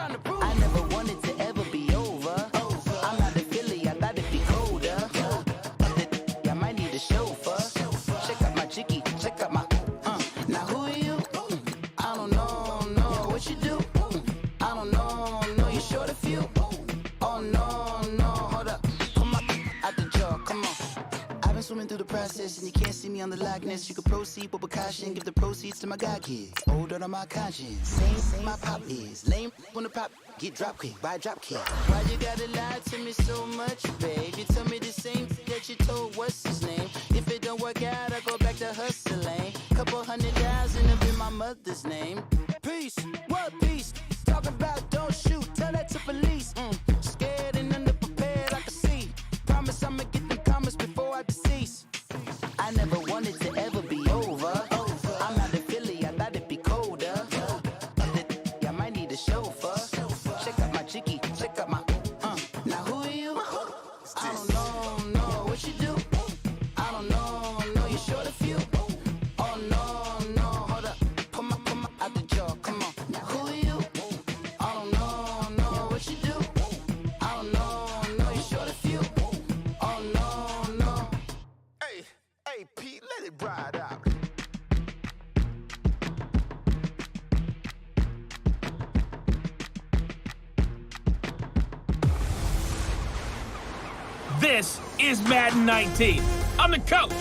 I never wanted to ever be over. I'm not a Philly, I thought it'd be colder. I might need a chauffeur. Check out my chicky, check out my. Now who are you? I don't know what you do. I don't know you short a few. Oh no, hold up, come on, out the jaw, come on. I've been swimming through the process and you can't see me on the likeness. You can proceed with caution, give the proceeds to my God kids. Older than my conscience, same my pop is. Lame when the pop get drop quick, buy drop kick. Why you gotta lie to me so much, babe? You tell me the same that you told what's his name. If it don't work out, I go back to hustling. Couple $100,000 up in my mother's name. Peace, what peace? Talk about don't shoot, tell that to police. Scared and underprepared, I can see. Promise I'ma get them comments before I decease. I never wanted to ever be over. I'm not a Philly, I thought it'd be colder. I might need a chauffeur. Check out my chicky, check out my. Now who are you? I don't know what you do. I don't know you short a few. Oh no, hold up, come on, out the jaw, come on. Now who are you? I don't know what you do. I don't know you short a few. Oh no. Hey, Pete, let it ride out. This is Madden 19. I'm the coach.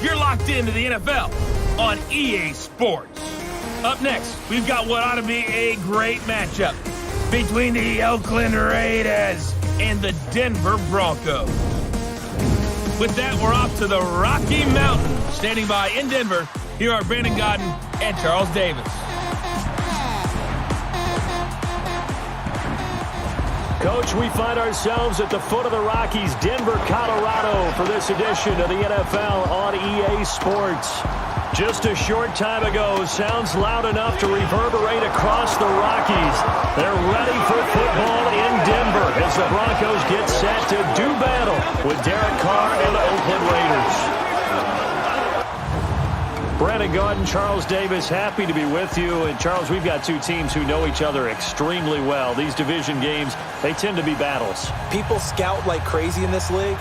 You're locked into the NFL on EA Sports. Up next, we've got what ought to be a great matchup between the Oakland Raiders and the Denver Broncos. With that, we're off to the Rocky Mountains. Standing by in Denver, here are Brandon Godden and Charles Davis. Coach, we find ourselves at the foot of the Rockies, Denver, Colorado, for this edition of the NFL on EA Sports. Just a short time ago, sounds loud enough to reverberate across the Rockies. They're ready for football in Denver as the Broncos get set to do battle with Derek Carr and the Oakland Raiders. Brandon Gaudin, Charles Davis, happy to be with you. And Charles, we've got two teams who know each other extremely well. These division games, they tend to be battles. People scout like crazy in this league,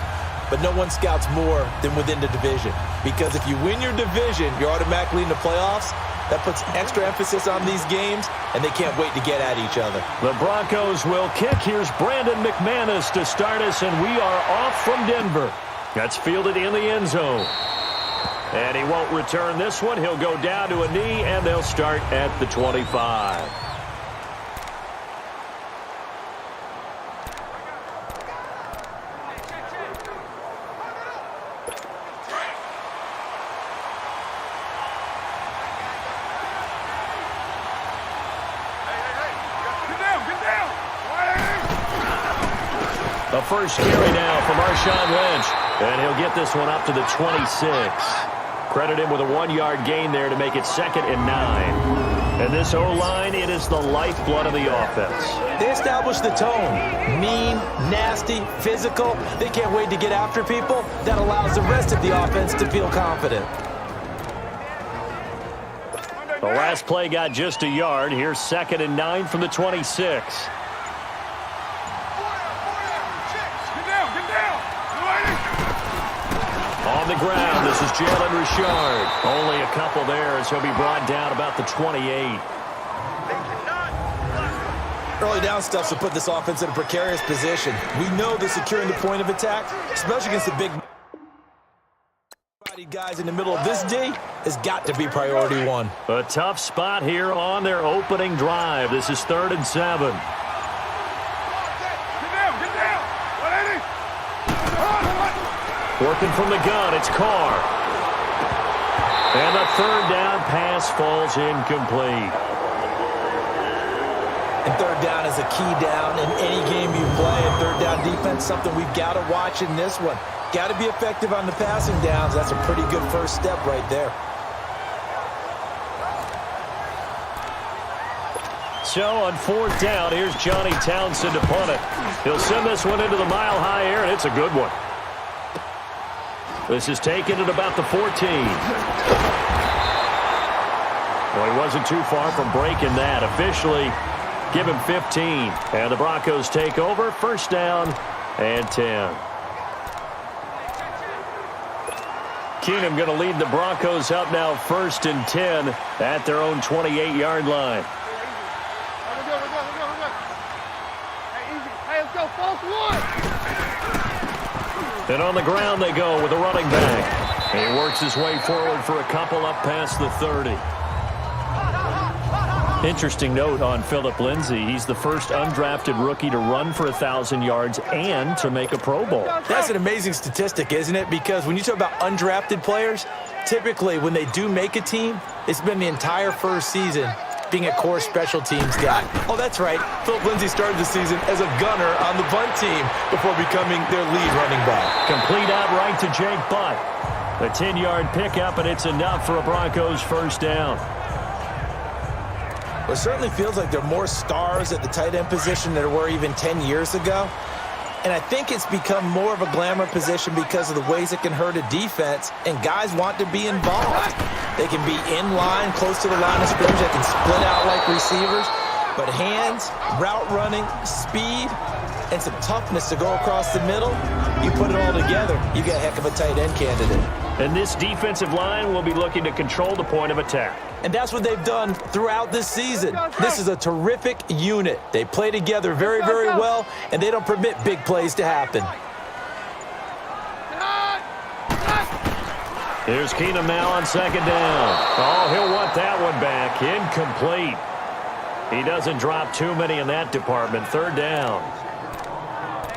but no one scouts more than within the division. Because if you win your division, you're automatically in the playoffs. That puts extra emphasis on these games, and they can't wait to get at each other. The Broncos will kick. Here's Brandon McManus to start us, and we are off from Denver. That's fielded in the end zone. And he won't return this one. He'll go down to a knee, and they'll start at the 25. The first carry now from Marshawn Lynch, and he'll get this one up to the 26. Credit him with a 1-yard gain there to make it 2nd and 9. And this O-line, it is the lifeblood of the offense. They established the tone. Mean, nasty, physical. They can't wait to get after people. That allows the rest of the offense to feel confident. The last play got just a yard. Here's 2nd and 9 from the 26. On the ground, this is Jalen Richard. Only a couple there as he'll be brought down about the 28. Early down stuffs will put this offense in a precarious position. We know they're securing the point of attack, especially against the big guys in the middle of this D, has got to be priority one. A tough spot here on their opening drive. This is 3rd and 7. Working from the gun, it's Carr. And the 3rd down pass falls incomplete. And 3rd down is a key down in any game you play. And 3rd down defense, something we've got to watch in this one. Got to be effective on the passing downs. That's a pretty good first step right there. So on 4th down, here's Johnny Townsend to punt it. He'll send this one into the mile-high air, and it's a good one. This is taken at about the 14. Well, he wasn't too far from breaking that. Officially, Give him 15. And the Broncos take over. First down and 10. Keenum going to lead the Broncos up now 1st and 10 at their own 28-yard line. Hey, let's go, false one. And on the ground they go with a running back. He works his way forward for a couple up past the 30. Interesting note on Phillip Lindsay. He's the first undrafted rookie to run for 1,000 yards and to make a Pro Bowl. That's an amazing statistic, isn't it? Because when you talk about undrafted players, typically when they do make a team, it's been the entire first season being a core special teams guy. Oh, that's right. Phillip Lindsay started the season as a gunner on the punt team before becoming their lead running back. Complete out right to Jake Butt. A 10-yard pickup, and it's enough for a Broncos first down. Well, it certainly feels like there are more stars at the tight end position than there were even 10 years ago. And I think it's become more of a glamour position because of the ways it can hurt a defense, and guys want to be involved. They can be in line, close to the line of scrimmage. They can split out like receivers. But hands, route running, speed, and some toughness to go across the middle, you put it all together, you got a heck of a tight end candidate. And this defensive line will be looking to control the point of attack. And that's what they've done throughout this season. This is a terrific unit. They play together very, very well, and they don't permit big plays to happen. Here's Keenum now on 2nd down. Oh, he'll want that one back. Incomplete. He doesn't drop too many in that department. 3rd down.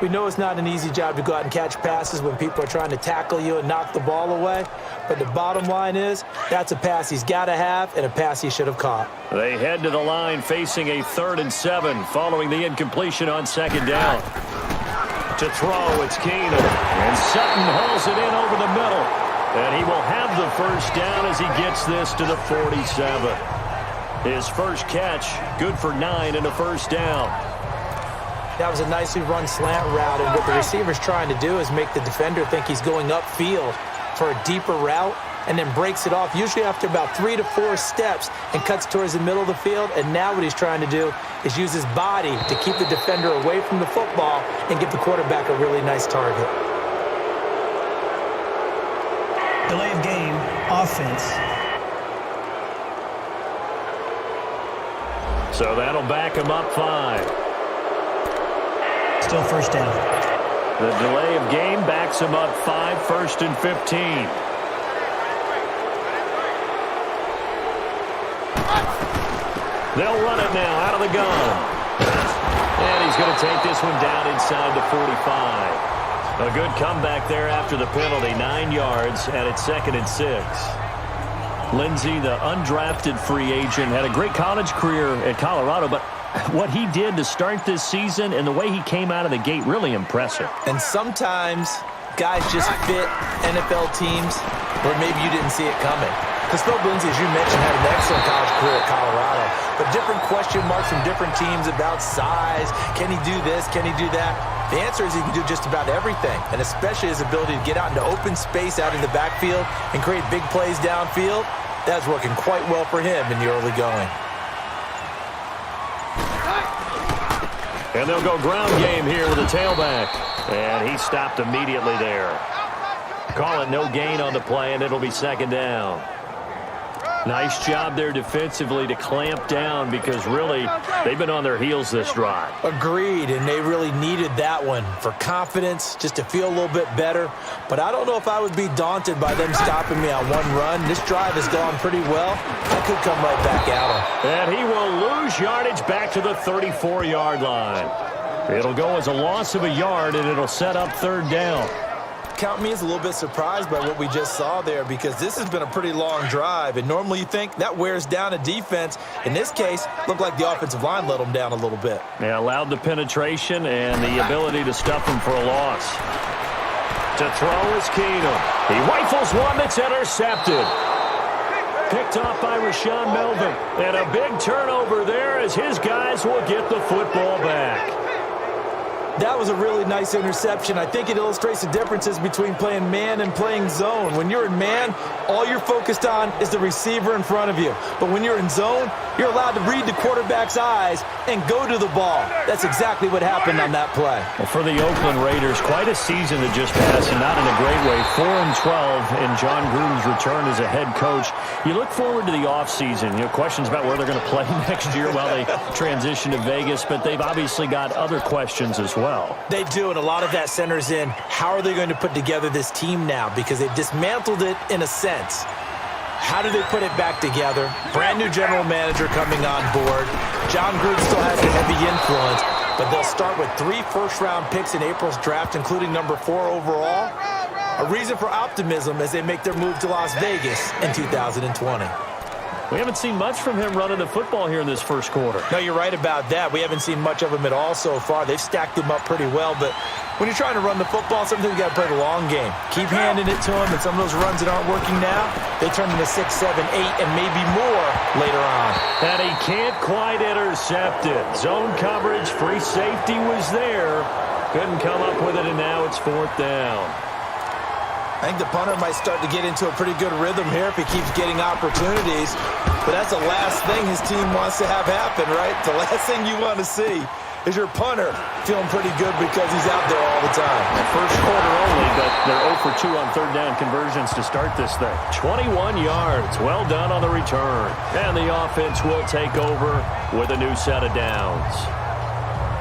We know it's not an easy job to go out and catch passes when people are trying to tackle you and knock the ball away. But the bottom line is, that's a pass he's got to have and a pass he should have caught. They head to the line facing a 3rd and 7 following the incompletion on 2nd down. To throw, it's Keenum. And Sutton hauls it in over the middle. And he will have the first down as he gets this to the 47. His first catch, good for 9 and a first down. That was a nicely run slant route, and what the receiver's trying to do is make the defender think he's going upfield for a deeper route, and then breaks it off, usually after about 3 to 4 steps, and cuts towards the middle of the field. And now what he's trying to do is use his body to keep the defender away from the football and give the quarterback a really nice target. Delay of game, offense. So that'll back him up 5. Still first down. The delay of game backs him up 5, 1st and 15. They'll run it now out of the gun. And he's going to take this one down inside the 45. A good comeback there after the penalty, 9 yards, and it's 2nd and 6. Lindsay, the undrafted free agent, had a great college career at Colorado, but what he did to start this season and the way he came out of the gate, really impressive. And sometimes guys just fit NFL teams where maybe you didn't see it coming. Because Phillip Lindsay, as you mentioned, had an excellent college career at Colorado, but different question marks from different teams about size. Can he do this? Can he do that? The answer is he can do just about everything, and especially his ability to get out into open space out in the backfield and create big plays downfield. That's working quite well for him in the early going. And they'll go ground game here with a tailback. And he stopped immediately there. Call it no gain on the play, and it'll be 2nd down. Nice job there defensively to clamp down because really they've been on their heels this drive. Agreed, and they really needed that one for confidence, just to feel a little bit better. But I don't know if I would be daunted by them stopping me on one run. This drive has gone pretty well. I could come right back at him. And he will lose yardage back to the 34-yard line. It'll go as a loss of a yard, and it'll set up 3rd down. Count me as a little bit surprised by what we just saw there, because this has been a pretty long drive, and normally you think that wears down a defense. In this case, looked like the offensive line let them down a little bit. Yeah, allowed the penetration and the ability to stuff them for a loss. To throw is Keenum. He rifles one that's intercepted. Picked off by Rashawn Melvin. And a big turnover there as his guys will get the football back. That was a really nice interception. I think it illustrates the differences between playing man and playing zone. When you're in man, all you're focused on is the receiver in front of you. But when you're in zone, you're allowed to read the quarterback's eyes and go to the ball. That's exactly what happened on that play. Well, for the Oakland Raiders, quite a season that just passed, and not in a great way. 4-12 in John Gruden's return as a head coach. You look forward to the offseason. Questions about where they're going to play next year while they transition to Vegas, but they've obviously got other questions as well. They do, and a lot of that centers in how are they going to put together this team now, because they've dismantled it in a sense. How do they put it back together? Brand new general manager coming on board. John Gruden still has a heavy influence, but they'll start with 3 first-round picks in April's draft, including number 4 overall. A reason for optimism as they make their move to Las Vegas in 2020. We haven't seen much from him running the football here in this first quarter. No, you're right about that. We haven't seen much of him at all so far. They've stacked him up pretty well, but when you're trying to run the football, sometimes you got to play the long game. Keep handing it to him, and some of those runs that aren't working now, they turn into 6, 7, 8, and maybe more later on. And he can't quite intercept it. Zone coverage, free safety was there. Couldn't come up with it, and now it's 4th down. I think the punter might start to get into a pretty good rhythm here if he keeps getting opportunities. But that's the last thing his team wants to have happen, right? The last thing you want to see is your punter feeling pretty good because he's out there all the time. First quarter only, but they're 0 for 2 on 3rd down conversions to start this thing. 21 yards. Well done on the return. And the offense will take over with a new set of downs.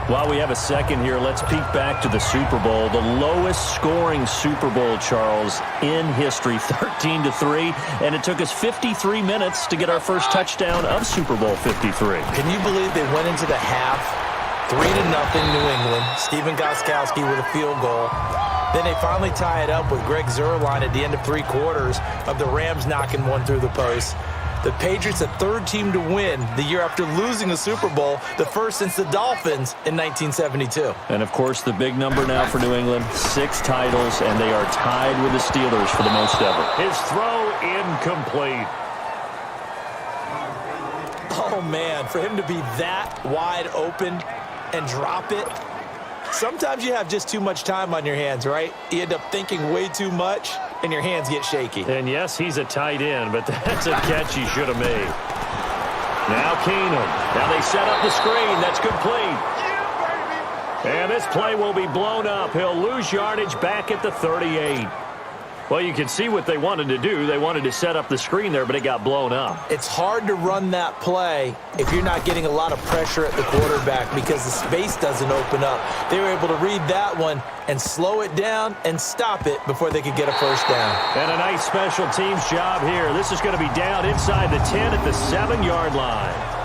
While we have a second here, let's peek back to the Super Bowl. The lowest scoring Super Bowl, Charles, in history, 13-3. And it took us 53 minutes to get our first touchdown of Super Bowl 53. Can you believe they went into the half, 3-0 New England, Stephen Gostkowski with a field goal. Then they finally tie it up with Greg Zuerlein at the end of 3 quarters of the Rams knocking one through the post. The Patriots, the 3rd team to win the year after losing a Super Bowl, the first since the Dolphins in 1972. And, of course, the big number now for New England, 6 titles, and they are tied with the Steelers for the most ever. His throw incomplete. Oh, man, for him to be that wide open and drop it. Sometimes you have just too much time on your hands, right? You end up thinking way too much, and your hands get shaky. And, yes, he's a tight end, but that's a catch he should have made. Now Keenum. Now they set up the screen. That's complete. And this play will be blown up. He'll lose yardage back at the 38. Well, you can see what they wanted to do. They wanted to set up the screen there, but it got blown up. It's hard to run that play if you're not getting a lot of pressure at the quarterback because the space doesn't open up. They were able to read that one and slow it down and stop it before they could get a first down. And a nice special teams job here. This is going to be down inside the 10 at the 7-yard line.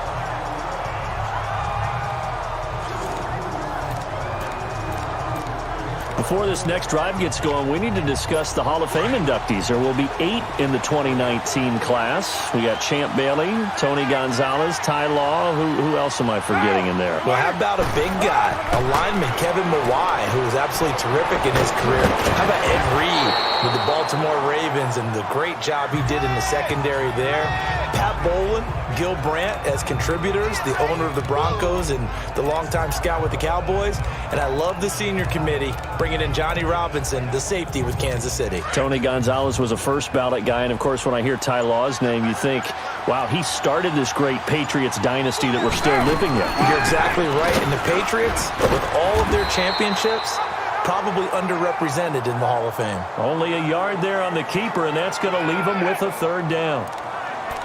Before this next drive gets going, we need to discuss the Hall of Fame inductees. There will be 8 in the 2019 class. We got Champ Bailey, Tony Gonzalez, Ty Law. Who else am I forgetting in there? Well, how about a big guy, a lineman, Kevin Mawai, who was absolutely terrific in his career. How about Ed Reed with the Baltimore Ravens and the great job he did in the secondary there. Pat Bowlen, Gil Brandt as contributors, the owner of the Broncos and the longtime scout with the Cowboys. And I love the senior committee bringing in Johnny Robinson, the safety with Kansas City. Tony Gonzalez was a first ballot guy. And, of course, when I hear Ty Law's name, you think, wow, he started this great Patriots dynasty that we're still living in. You're exactly right. And the Patriots, with all of their championships, probably underrepresented in the Hall of Fame. Only a yard there on the keeper, and that's going to leave them with a 3rd down.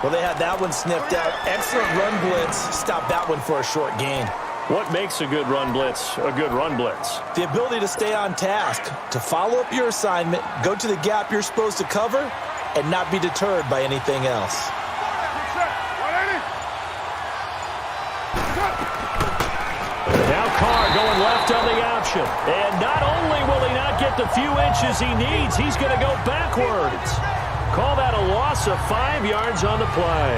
Well, they had that one sniffed out. Excellent run blitz. Stopped that one for a short gain. What makes a good run blitz a good run blitz? The ability to stay on task, to follow up your assignment, go to the gap you're supposed to cover, and not be deterred by anything else. Now Carr going left on the option. And not only will he not get the few inches he needs, he's going to go backwards. Call that a loss of 5 yards on the play.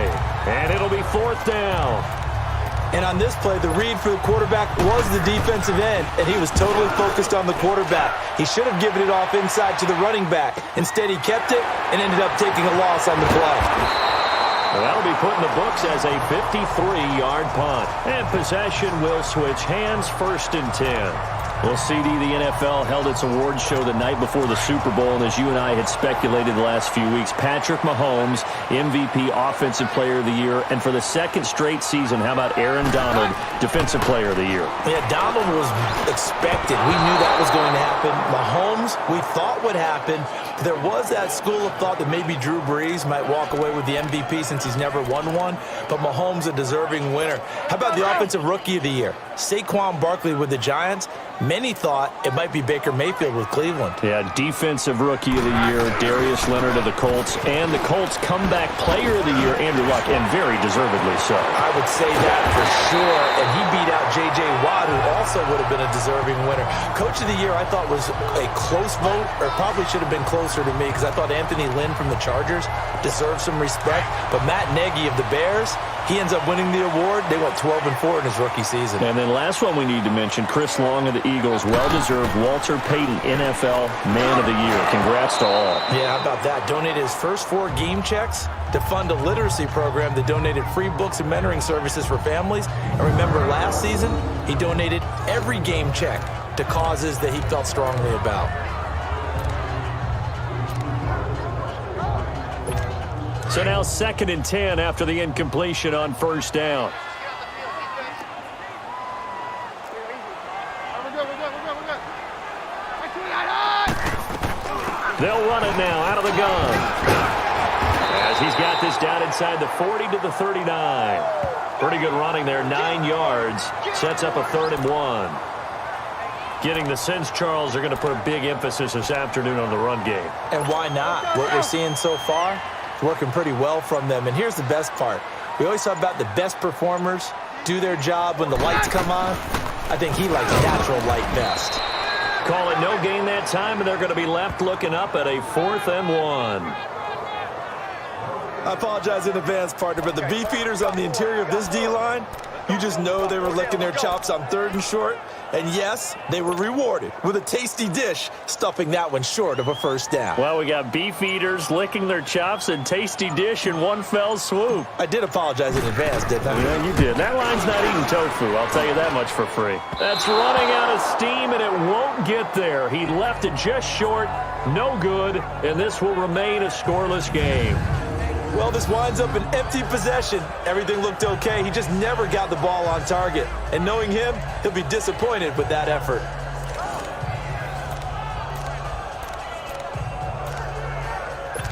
And it'll be 4th down. And on this play, the read for the quarterback was the defensive end, and he was totally focused on the quarterback. He should have given it off inside to the running back. Instead, he kept it and ended up taking a loss on the play. Well, that'll be put in the books as a 53-yard punt. And possession will switch hands, 1st and 10. Well, CD, the NFL held its awards show the night before the Super Bowl, and as you and I had speculated the last few weeks, Patrick Mahomes, MVP, Offensive Player of the Year, and for the second straight season, how about Aaron Donald, Defensive Player of the Year? Yeah, Donald was expected. We knew that was going to happen. Mahomes, we thought would happen. There was that school of thought that maybe Drew Brees might walk away with the MVP since he's never won one, but Mahomes a deserving winner. How about the Offensive Rookie of the Year? Saquon Barkley with the Giants. Many thought it might be Baker Mayfield with Cleveland. Yeah, Defensive Rookie of the Year, Darius Leonard of the Colts, and the Colts Comeback Player of the Year, Andrew Luck, and very deservedly so. I would say that for sure, and he beat out J.J. Watt, who also would have been a deserving winner. Coach of the Year, I thought was a close vote, or probably should have been closer to me, because I thought Anthony Lynn from the Chargers deserved some respect, but Matt Nagy of the Bears, he ends up winning the award. They went 12-4 in his rookie season. And then last one we need to mention, Chris Long of the Eagles, well-deserved Walter Payton NFL Man of the Year. Congrats to all. Yeah, how about that? Donated his first 4 game checks to fund a literacy program that donated free books and mentoring services for families. And remember, last season, he donated every game check to causes that he felt strongly about. So now 2nd and 10 after the incompletion on first down. They'll run it now out of the gun. As he's got this down inside the 40 to the 39. Pretty good running there, 9 yards. Sets up a 3rd and 1. Getting the sense, Charles, are going to put a big emphasis this afternoon on the run game. And why not? What we're seeing so far, working pretty well from them. And here's the best part. We always talk about the best performers do their job when the lights come on. I think he likes natural light best. Call it no gain that time, and they're going to be left looking up at a 4th and 1. I apologize in advance, partner, but the beefeaters on the interior of this D-line, you just know they were licking their chops on 3rd and short. And yes, they were rewarded with a tasty dish, stuffing that one short of a first down. Well, we got beef eaters licking their chops and tasty dish in one fell swoop. I did apologize in advance, didn't I? Yeah, you did. That line's not eating tofu, I'll tell you that much for free. That's running out of steam, and it won't get there. He left it just short, no good, and this will remain a scoreless game. Well, this winds up an empty possession. Everything looked okay. He just never got the ball on target. And knowing him, he'll be disappointed with that effort.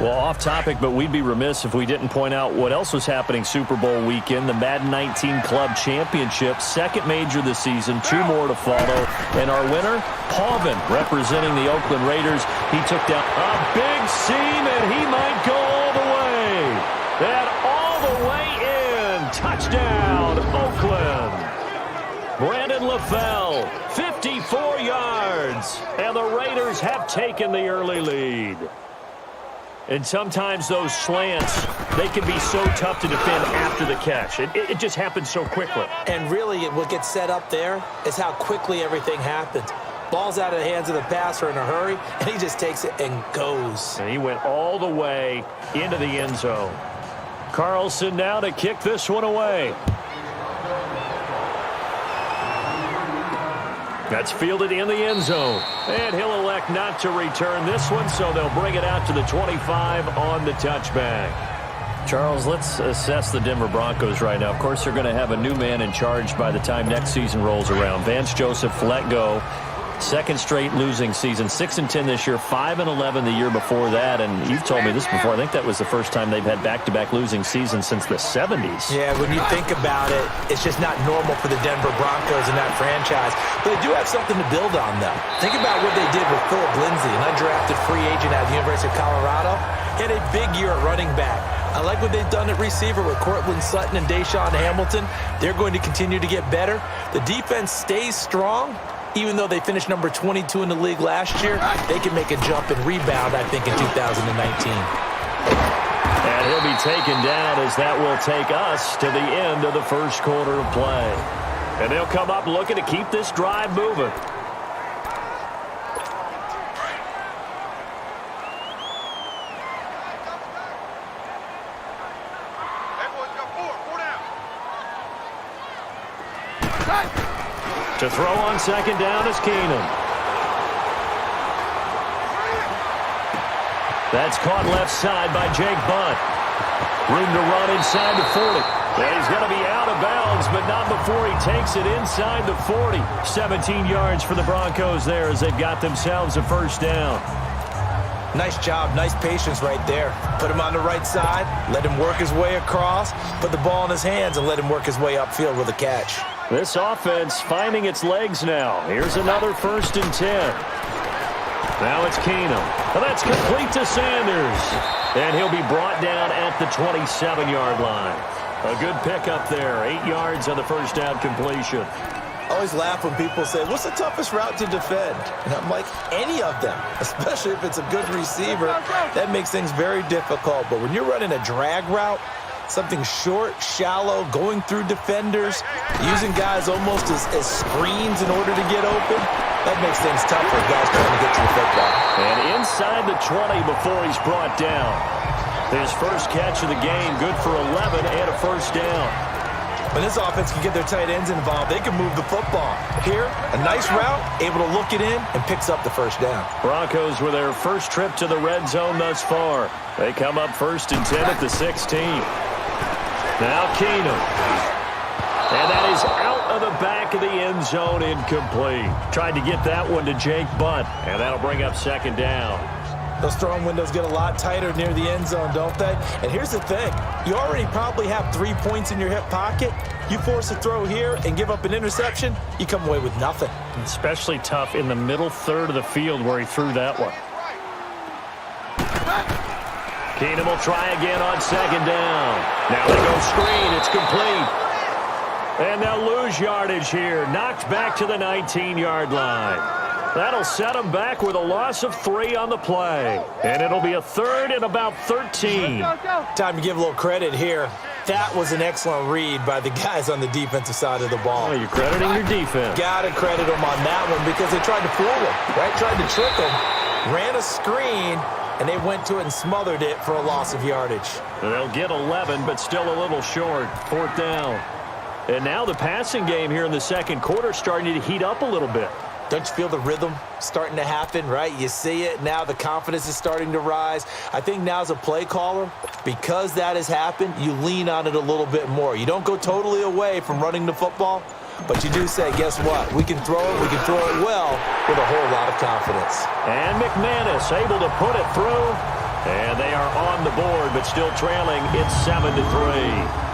Well, off topic, but we'd be remiss if we didn't point out what else was happening Super Bowl weekend. The Madden 19 Club Championship, 2nd major this season, 2 more to follow. And our winner, Pauvin, representing the Oakland Raiders. He took down a big seam, and he might go all the way. And all the way in. Touchdown, Oakland. Brandon LaFell, 54 yards. And the Raiders have taken the early lead. And sometimes those slants, they can be so tough to defend after the catch. It just happens so quickly. And really, what gets set up there is how quickly everything happens. Ball's out of the hands of the passer in a hurry, and he just takes it and goes. And he went all the way into the end zone. Carlson now to kick this one away. That's fielded in the end zone. And he'll elect not to return this one, so they'll bring it out to the 25 on the touchback. Charles, let's assess the Denver Broncos right now. Of course, they're going to have a new man in charge by the time next season rolls around. Vance Joseph let go. 2nd straight losing season, 6-10 this year, 5-11 the year before that. And you've told me this before. I think that was the first time they've had back-to-back losing seasons since the 70s. Yeah, when you think about it, it's just not normal for the Denver Broncos in that franchise. But they do have something to build on, though. Think about what they did with Philip Lindsay, an undrafted free agent at the University of Colorado. He had a big year at running back. I like what they've done at receiver with Cortland Sutton and Deshaun Hamilton. They're going to continue to get better. The defense stays strong. Even though they finished number 22 in the league last year, they can make a jump and rebound, I think, in 2019. And he'll be taken down as that will take us to the end of the first quarter of play. And they'll come up looking to keep this drive moving. To throw on second down is Keenum. That's caught left side by Jake Butt. Room to run inside the 40. And he's going to be out of bounds, but not before he takes it inside the 40. 17 yards for the Broncos there as they've got themselves a first down. Nice job, nice patience right there. Put him on the right side, let him work his way across, put the ball in his hands, and let him work his way upfield with a catch. This offense finding its legs now. Here's another 1st and 10. Now it's Keenum. And that's complete to Sanders. And he'll be brought down at the 27-yard line. A good pickup there. 8 yards on the first down completion. I always laugh when people say, what's the toughest route to defend? And I'm like, any of them, especially if it's a good receiver. That makes things very difficult. But when you're running a drag route, something short, shallow, going through defenders, using guys almost as screens in order to get open, that makes things tough for guys trying to get to the football. And inside the 20 before he's brought down. His first catch of the game, good for 11 and a first down. When this offense can get their tight ends involved, they can move the football. Here, a nice route, able to look it in, and picks up the first down. Broncos with their first trip to the red zone thus far. They come up 1st and 10 at the 16. Now Keenum. And that is out of the back of the end zone, incomplete. Tried to get that one to Jake Butt, and that'll bring up 2nd down. Those throwing windows get a lot tighter near the end zone, don't they? And here's the thing. You already probably have 3 points in your hip pocket. You force a throw here and give up an interception, you come away with nothing. Especially tough in the middle third of the field where he threw that one. Keenum will try again on 2nd down. Now they go screen. It's complete. And they'll lose yardage here. Knocked back to the 19-yard line. That'll set them back with a loss of 3 on the play. And it'll be a 3rd and about 13. Time to give a little credit here. That was an excellent read by the guys on the defensive side of the ball. Oh, you're crediting your defense. Got to credit them on that one because they tried to fool them, right? Tried to trick them, ran a screen, and they went to it and smothered it for a loss of yardage. They'll get 11, but still a little short. 4th down. And now the passing game here in the second quarter starting to heat up a little bit. Don't you feel the rhythm starting to happen, right? You see it. Now the confidence is starting to rise. I think now as a play caller, because that has happened, you lean on it a little bit more. You don't go totally away from running the football, but you do say, guess what? We can throw it. We can throw it well with a whole lot of confidence. And McManus able to put it through. And they are on the board, but still trailing. It's 7-3.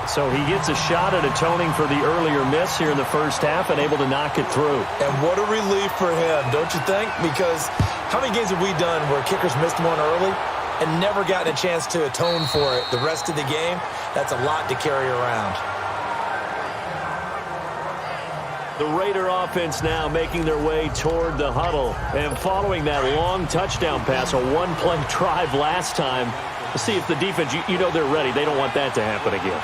So he gets a shot at atoning for the earlier miss here in the first half and able to knock it through. And what a relief for him, don't you think? Because how many games have we done where kickers missed one early and never gotten a chance to atone for it the rest of the game? That's a lot to carry around. The Raider offense now making their way toward the huddle. And following that long touchdown pass, a one-play drive last time, to see if the defense, you know they're ready. They don't want that to happen again.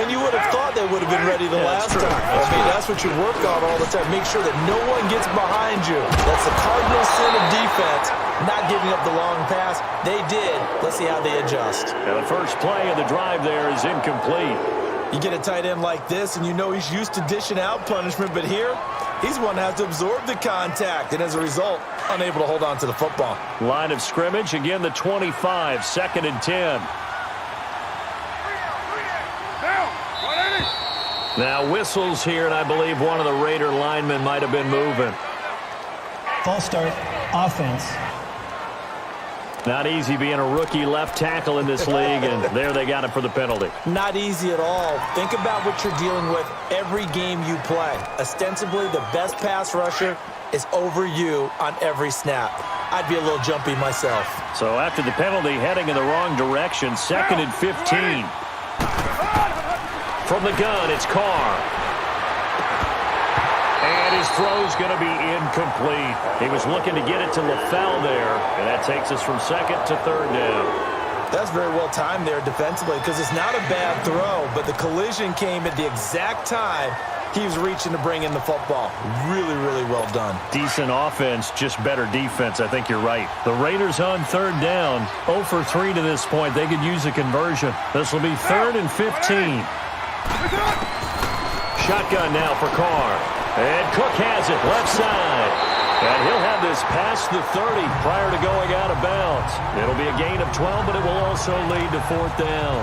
And you would have thought they would have been ready the last time. That's what you work on all the time. Make sure that no one gets behind you. That's the cardinal sin of defense, not giving up the long pass. They did. Let's see how they adjust. And the first play of the drive there is incomplete. You get a tight end like this, and you know he's used to dishing out punishment, but here, he's one that has to absorb the contact, and as a result, unable to hold on to the football. Line of scrimmage, again the 25, 2nd and 10. Now whistles here, and I believe one of the Raider linemen might have been moving. False start, offense. Not easy being a rookie left tackle in this league, and there they got it for the penalty. Not easy at all. Think about what you're dealing with every game you play. Ostensibly, the best pass rusher is over you on every snap. I'd be a little jumpy myself. So after the penalty, heading in the wrong direction, 2nd and 15. From the gun, it's Carr. And his throw's going to be incomplete. He was looking to get it to LaFell there, and that takes us from 2nd to 3rd down. That's very well timed there defensively because it's not a bad throw, but the collision came at the exact time he was reaching to bring in the football. Really, really well done. Decent offense, just better defense. I think you're right. The Raiders on 3rd down. 0 for 3 to this point. They could use a conversion. This will be 3rd and 15. Shotgun now for Carr. And Cook has it, left side. And he'll have this past the 30 prior to going out of bounds. It'll be a gain of 12, but it will also lead to 4th down.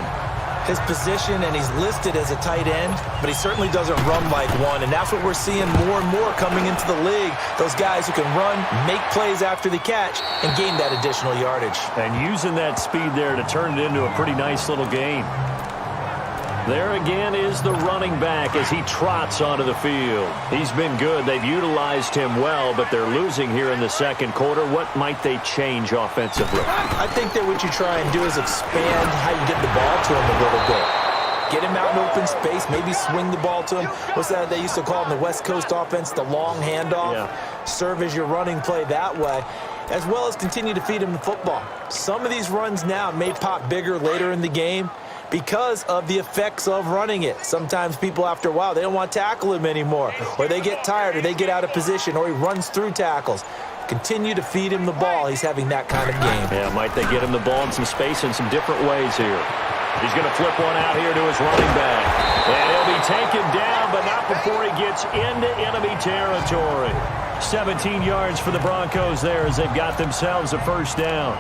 His position, and he's listed as a tight end, but he certainly doesn't run like one, and that's what we're seeing more and more coming into the league. Those guys who can run, make plays after the catch, and gain that additional yardage. And using that speed there to turn it into a pretty nice little gain. There again is the running back as he trots onto the field. He's been good. They've utilized him well, but they're losing here in the second quarter. What might they change offensively? I think that what you try and do is expand how you get the ball to him a little bit. Get him out in open space, maybe swing the ball to him. What's that they used to call in the West Coast offense, the long handoff? Yeah. Serve as your running play that way, as well as continue to feed him the football. Some of these runs now may pop bigger later in the game because of the effects of running it. Sometimes people, after a while, they don't want to tackle him anymore, or they get tired, or they get out of position, or he runs through tackles. Continue to feed him the ball. He's having that kind of game. Yeah, might they get him the ball in some space in some different ways here. He's going to flip one out here to his running back. And he'll be taken down, but not before he gets into enemy territory. 17 yards for the Broncos there as they've got themselves a first down.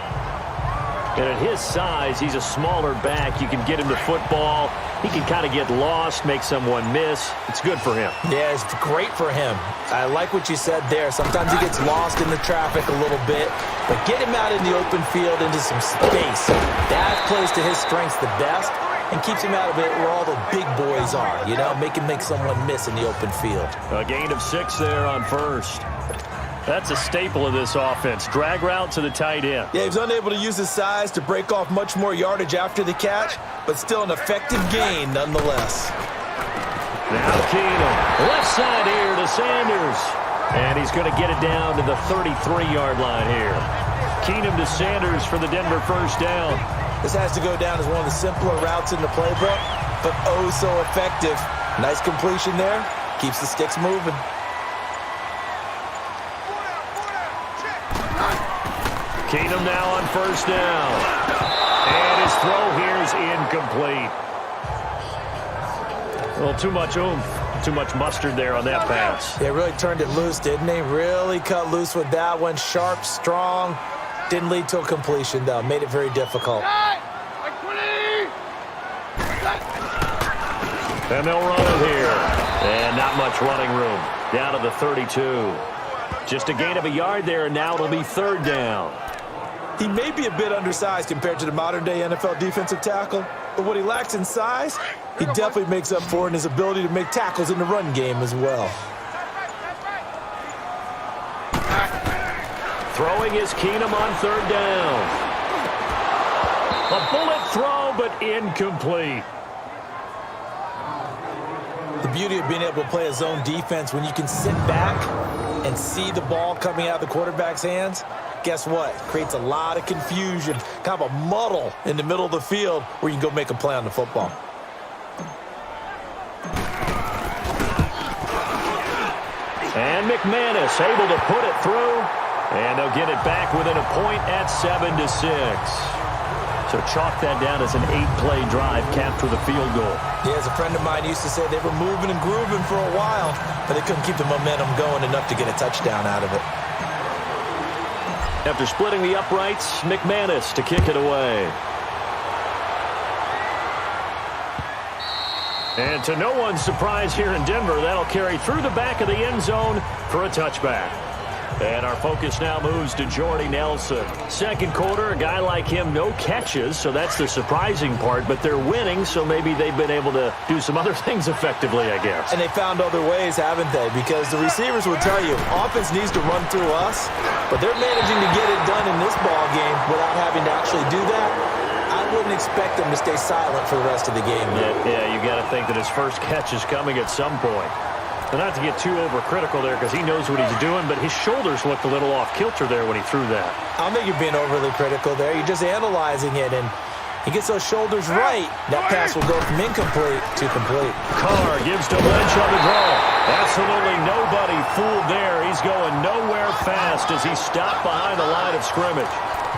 And at his size, he's a smaller back. You can get him the football. He can kind of get lost, make someone miss. It's good for him. Yeah, it's great for him. I like what you said there. Sometimes he gets lost in the traffic a little bit, but get him out in the open field into some space. That plays to his strengths the best and keeps him out of it where all the big boys are, you know, make him make someone miss in the open field. A gain of 6 there on first. That's a staple of this offense. Drag route to the tight end. Yeah, he was unable to use his size to break off much more yardage after the catch, but still an effective gain nonetheless. Now Keenum, left side here to Sanders. And he's going to get it down to the 33-yard line here. Keenum to Sanders for the Denver first down. This has to go down as one of the simpler routes in the playbook, but oh so effective. Nice completion there. Keeps the sticks moving. Keenum now on first down. And his throw here is incomplete. A little too much oomph, too much mustard there on that pass. They really turned it loose, didn't they? Really cut loose with that one. Sharp, strong. Didn't lead to a completion, though. Made it very difficult. And they'll run it here. And not much running room. Down to the 32. Just a gain of a yard there, and now it'll be third down. He may be a bit undersized compared to the modern-day NFL defensive tackle, but what he lacks in size, he definitely makes up for in his ability to make tackles in the run game as well. Throwing is Keenum on third down. A bullet throw, but incomplete. The beauty of being able to play a zone defense when you can sit back and see the ball coming out of the quarterback's hands, guess what? Creates a lot of confusion, kind of a muddle in the middle of the field where you can go make a play on the football. And McManus able to put it through, and they'll get it back within a point at 7-6. So chalk that down as an 8-play drive capped with a field goal. Yeah, as a friend of mine used to say, they were moving and grooving for a while, but they couldn't keep the momentum going enough to get a touchdown out of it. After splitting the uprights, McManus to kick it away. And to no one's surprise here in Denver, that'll carry through the back of the end zone for a touchback. And our focus now moves to Jordy Nelson. Second quarter, a guy like him, no catches, so that's the surprising part. But they're winning, so maybe they've been able to do some other things effectively, I guess. And they found other ways, haven't they? Because the receivers will tell you, offense needs to run through us, but they're managing to get it done in this ball game without having to actually do that. I wouldn't expect them to stay silent for the rest of the game. Yeah, you got to think that his first catch is coming at some point. But not to get too overcritical there because he knows what he's doing, but his shoulders looked a little off kilter there when he threw that. I don't think you're being overly critical there. You're just analyzing it, and he gets those shoulders right. That pass will go from incomplete to complete. Carr gives to Lynch on the draw. Absolutely nobody fooled there. He's going nowhere fast as he stopped behind the line of scrimmage.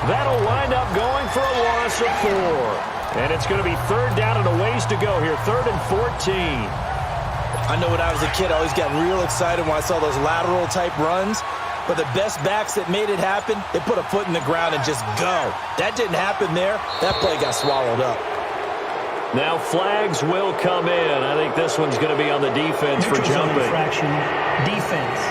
That'll wind up going for a loss of 4. And it's going to be third down and a ways to go here. 3rd and 14. I know when I was a kid, I always got real excited when I saw those lateral-type runs. But the best backs that made it happen, they put a foot in the ground and just go. That didn't happen there. That play got swallowed up. Now flags will come in. I think this one's going to be on the defense for jumping. Infraction, defense.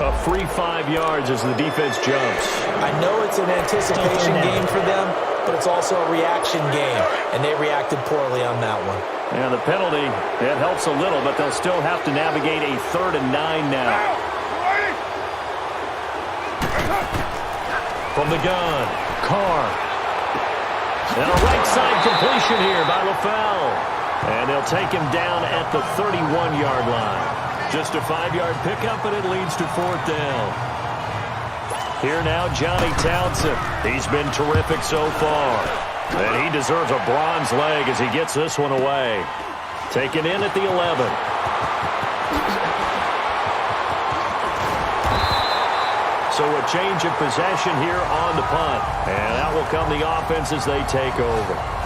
A free 5 yards as the defense jumps. I know it's an anticipation game for them, but it's also a reaction game, and they reacted poorly on that one. And the penalty, that helps a little, but they'll still have to navigate a 3rd and 9 now. From the gun, Carr. And a right side completion here by LaFell. And they'll take him down at the 31-yard line. Just a 5-yard pickup, and it leads to 4th down. Here now, Johnny Townsend. He's been terrific so far. And he deserves a bronze leg as he gets this one away. Taken in at the 11. So a change of possession here on the punt. And out will come the offense as they take over.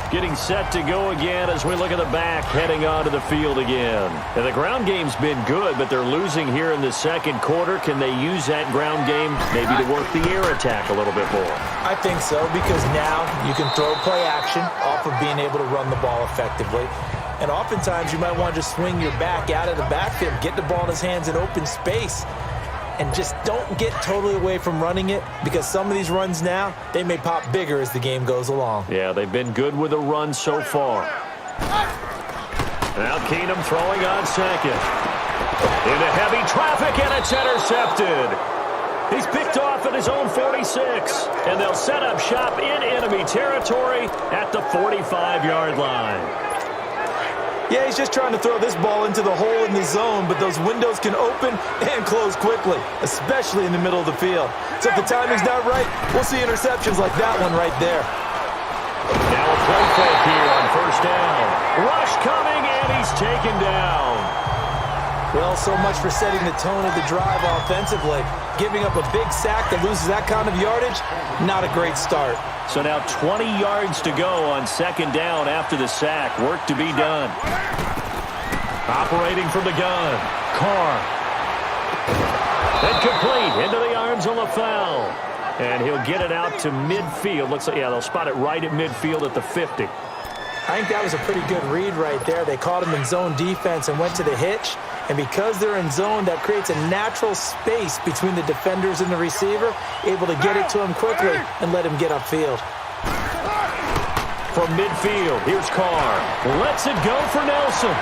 Getting set to go again as we look at the back heading onto the field again. And the ground game's been good, but they're losing here in the second quarter. Can they use that ground game maybe to work the air attack a little bit more? I think so, because now you can throw play action off of being able to run the ball effectively. And oftentimes you might want to just swing your back out of the backfield, get the ball in his hands in open space, and just don't get totally away from running it, because some of these runs now, they may pop bigger as the game goes along. Yeah, they've been good with the run so far. Now Keenum throwing on second. Into heavy traffic, and it's intercepted. He's picked off at his own 46, and they'll set up shop in enemy territory at the 45-yard line. Yeah, he's just trying to throw this ball into the hole in the zone, but those windows can open and close quickly, especially in the middle of the field. So if the timing's not right, we'll see interceptions like that one right there. Now a play fake here on 1st down. Rush coming, and he's taken down. Well, so much for setting the tone of the drive offensively. Giving up a big sack that loses that kind of yardage, not a great start. So now 20 yards to go on 2nd down after the sack. Work to be done. Operating from the gun. Carr. And complete into the arms of LaFell. And he'll get it out to midfield. Looks like, yeah, they'll spot it right at midfield at the 50. I think that was a pretty good read right there. They caught him in zone defense and went to the hitch. And because they're in zone, that creates a natural space between the defenders and the receiver, able to get it to him quickly and let him get upfield. From midfield, here's Carr. Lets it go for Nelson.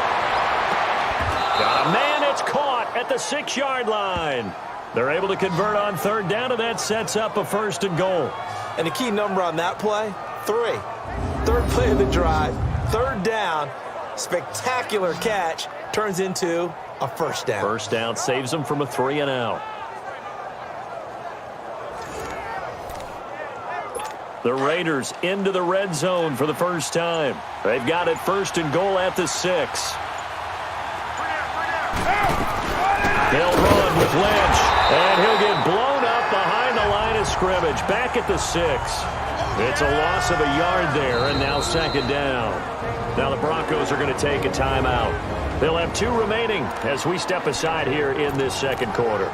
Got a man, it's caught at the 6-yard line. They're able to convert on 3rd down, and that sets up a 1st and goal. And the key number on that play, 3. 3rd play of the drive, 3rd down, spectacular catch, turns into a 1st down. 1st down saves them from a 3 and out. The Raiders into the red zone for the first time. They've got it 1st and goal at the 6. They'll run with Lynch, and he'll get blown up behind the line of scrimmage. Back at the 6. It's a loss of a yard there, and now 2nd down. Now the Broncos are going to take a timeout. They'll have 2 remaining as we step aside here in this 2nd quarter.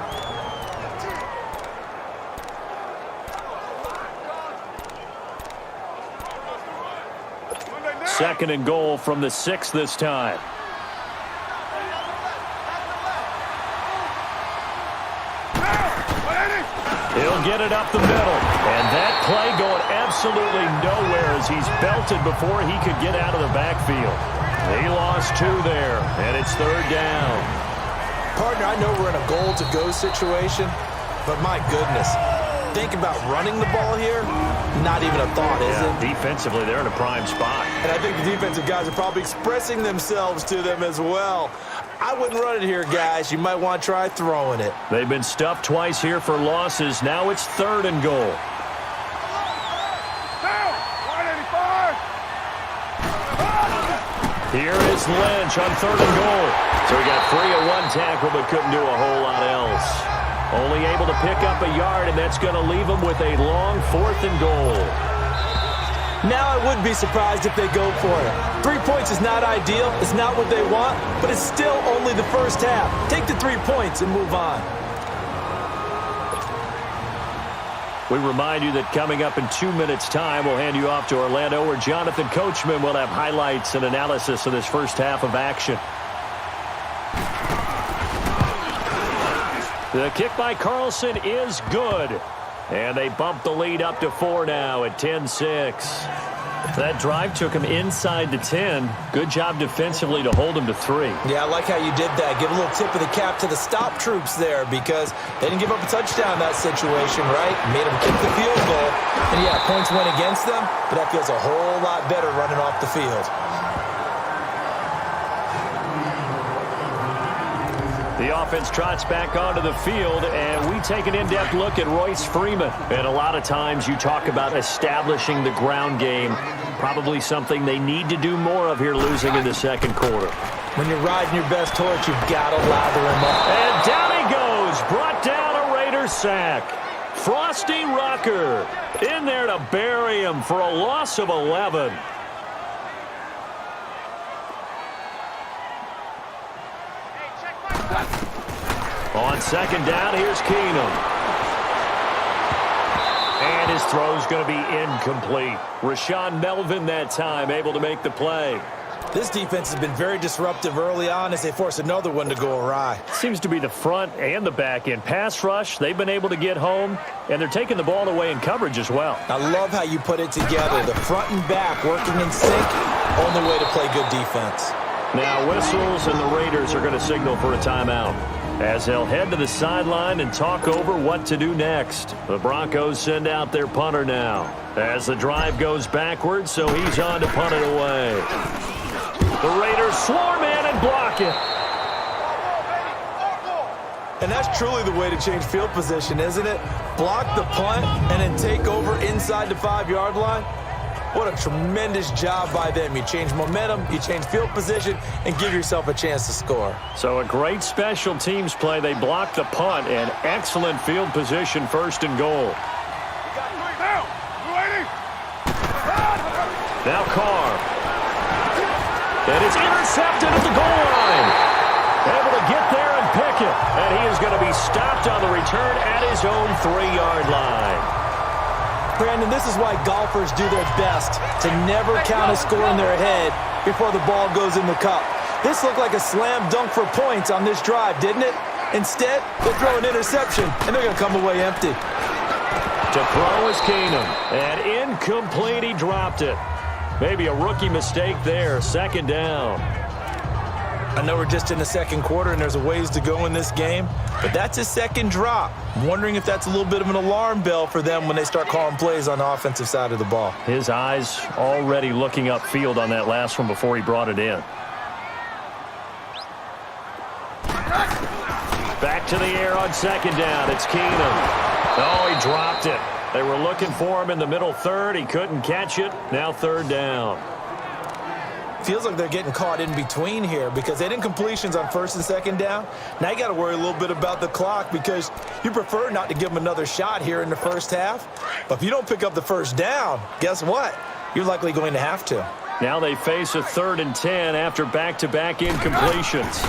Second and goal from the 6 this time. He'll get it up the middle. And that play going absolutely nowhere as he's belted before he could get out of the backfield. He lost 2 there, and it's 3rd down. Partner, I know we're in a goal-to-go situation, but my goodness, think about running the ball here, not even a thought, is it? Defensively, they're in a prime spot. And I think the defensive guys are probably expressing themselves to them as well. I wouldn't run it here, guys. You might want to try throwing it. They've been stuffed twice here for losses. Now it's 3rd and goal. Here is Lynch on 3rd and goal. So he got free of 1 tackle but couldn't do a whole lot else. Only able to pick up a yard, and that's going to leave them with a long 4th and goal. Now I wouldn't be surprised if they go for it. 3 points is not ideal. It's not what they want, but it's still only the first half. Take the 3 points and move on. We remind you that coming up in 2 minutes' time, we'll hand you off to Orlando, where Jonathan Coachman will have highlights and analysis of this first half of action. The kick by Carlson is good. And they bump the lead up to 4 now at 10-6. That drive took him inside the 10. Good job defensively to hold him to 3. Yeah, I like how you did that. Give a little tip of the cap to the stop troops there, because they didn't give up a touchdown in that situation, right? Made them kick the field goal. And yeah, points went against them, but that feels a whole lot better running off the field. The offense trots back onto the field, and we take an in-depth look at Royce Freeman. And a lot of times you talk about establishing the ground game, probably something they need to do more of here losing in the second quarter. When you're riding your best horse, you've got to lather him up. And down he goes, brought down a Raider sack. Frosty Rucker in there to bury him for a loss of 11. On second down, here's Keenum. And his throw's going to be incomplete. Rashaan Melvin that time able to make the play. This defense has been very disruptive early on as they force another one to go awry. Seems to be the front and the back end. Pass rush, they've been able to get home, and they're taking the ball away in coverage as well. I love how you put it together. The front and back working in sync. Only way to play good defense. Now whistles, and the Raiders are going to signal for a timeout, as they'll head to the sideline and talk over what to do next. The Broncos send out their punter now, as the drive goes backwards, so he's on to punt it away. The Raiders swarm in and block it. And that's truly the way to change field position, isn't it? Block the punt and then take over inside the 5-yard line. What a tremendous job by them. You change momentum, you change field position, and give yourself a chance to score. So a great special teams play. They block the punt, and excellent field position, 1st and goal. Now Carr. And it's intercepted at the goal line. Able to get there and pick it. And he is going to be stopped on the return at his own 3-yard line. Brandon, this is why golfers do their best to never count a score in their head before the ball goes in the cup. This looked like a slam dunk for points on this drive, didn't it? Instead, they throw an interception, and they're going to come away empty. To throw is Keenum. And incomplete, he dropped it. Maybe a rookie mistake there. 2nd down. I know we're just in the second quarter and there's a ways to go in this game, but that's his 2nd drop. I'm wondering if that's a little bit of an alarm bell for them when they start calling plays on the offensive side of the ball. His eyes already looking upfield on that last one before he brought it in. Back to the air on 2nd down. It's Keenum. Oh, he dropped it. They were looking for him in the middle 3rd. He couldn't catch it. Now 3rd down. Feels like they're getting caught in between here because they didn't completions on 1st and 2nd down. Now you got to worry a little bit about the clock because you prefer not to give them another shot here in the first half. But if you don't pick up the 1st down, guess what? You're likely going to have to. Now they face a 3rd and 10 after back-to-back incompletions.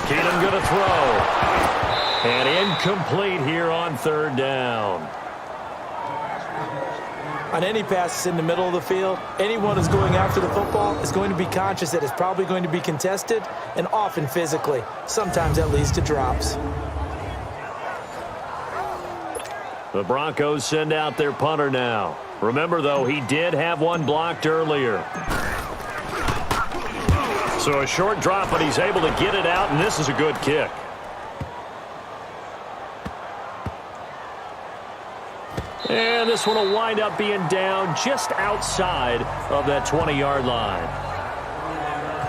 Keenum going to throw. And incomplete here on 3rd down. On any passes in the middle of the field, anyone who's going after the football is going to be conscious that it's probably going to be contested and often physically. Sometimes that leads to drops. The Broncos send out their punter now. Remember, though, he did have one blocked earlier. So a short drop, but he's able to get it out, and this is a good kick. And this one will wind up being down just outside of that 20-yard line.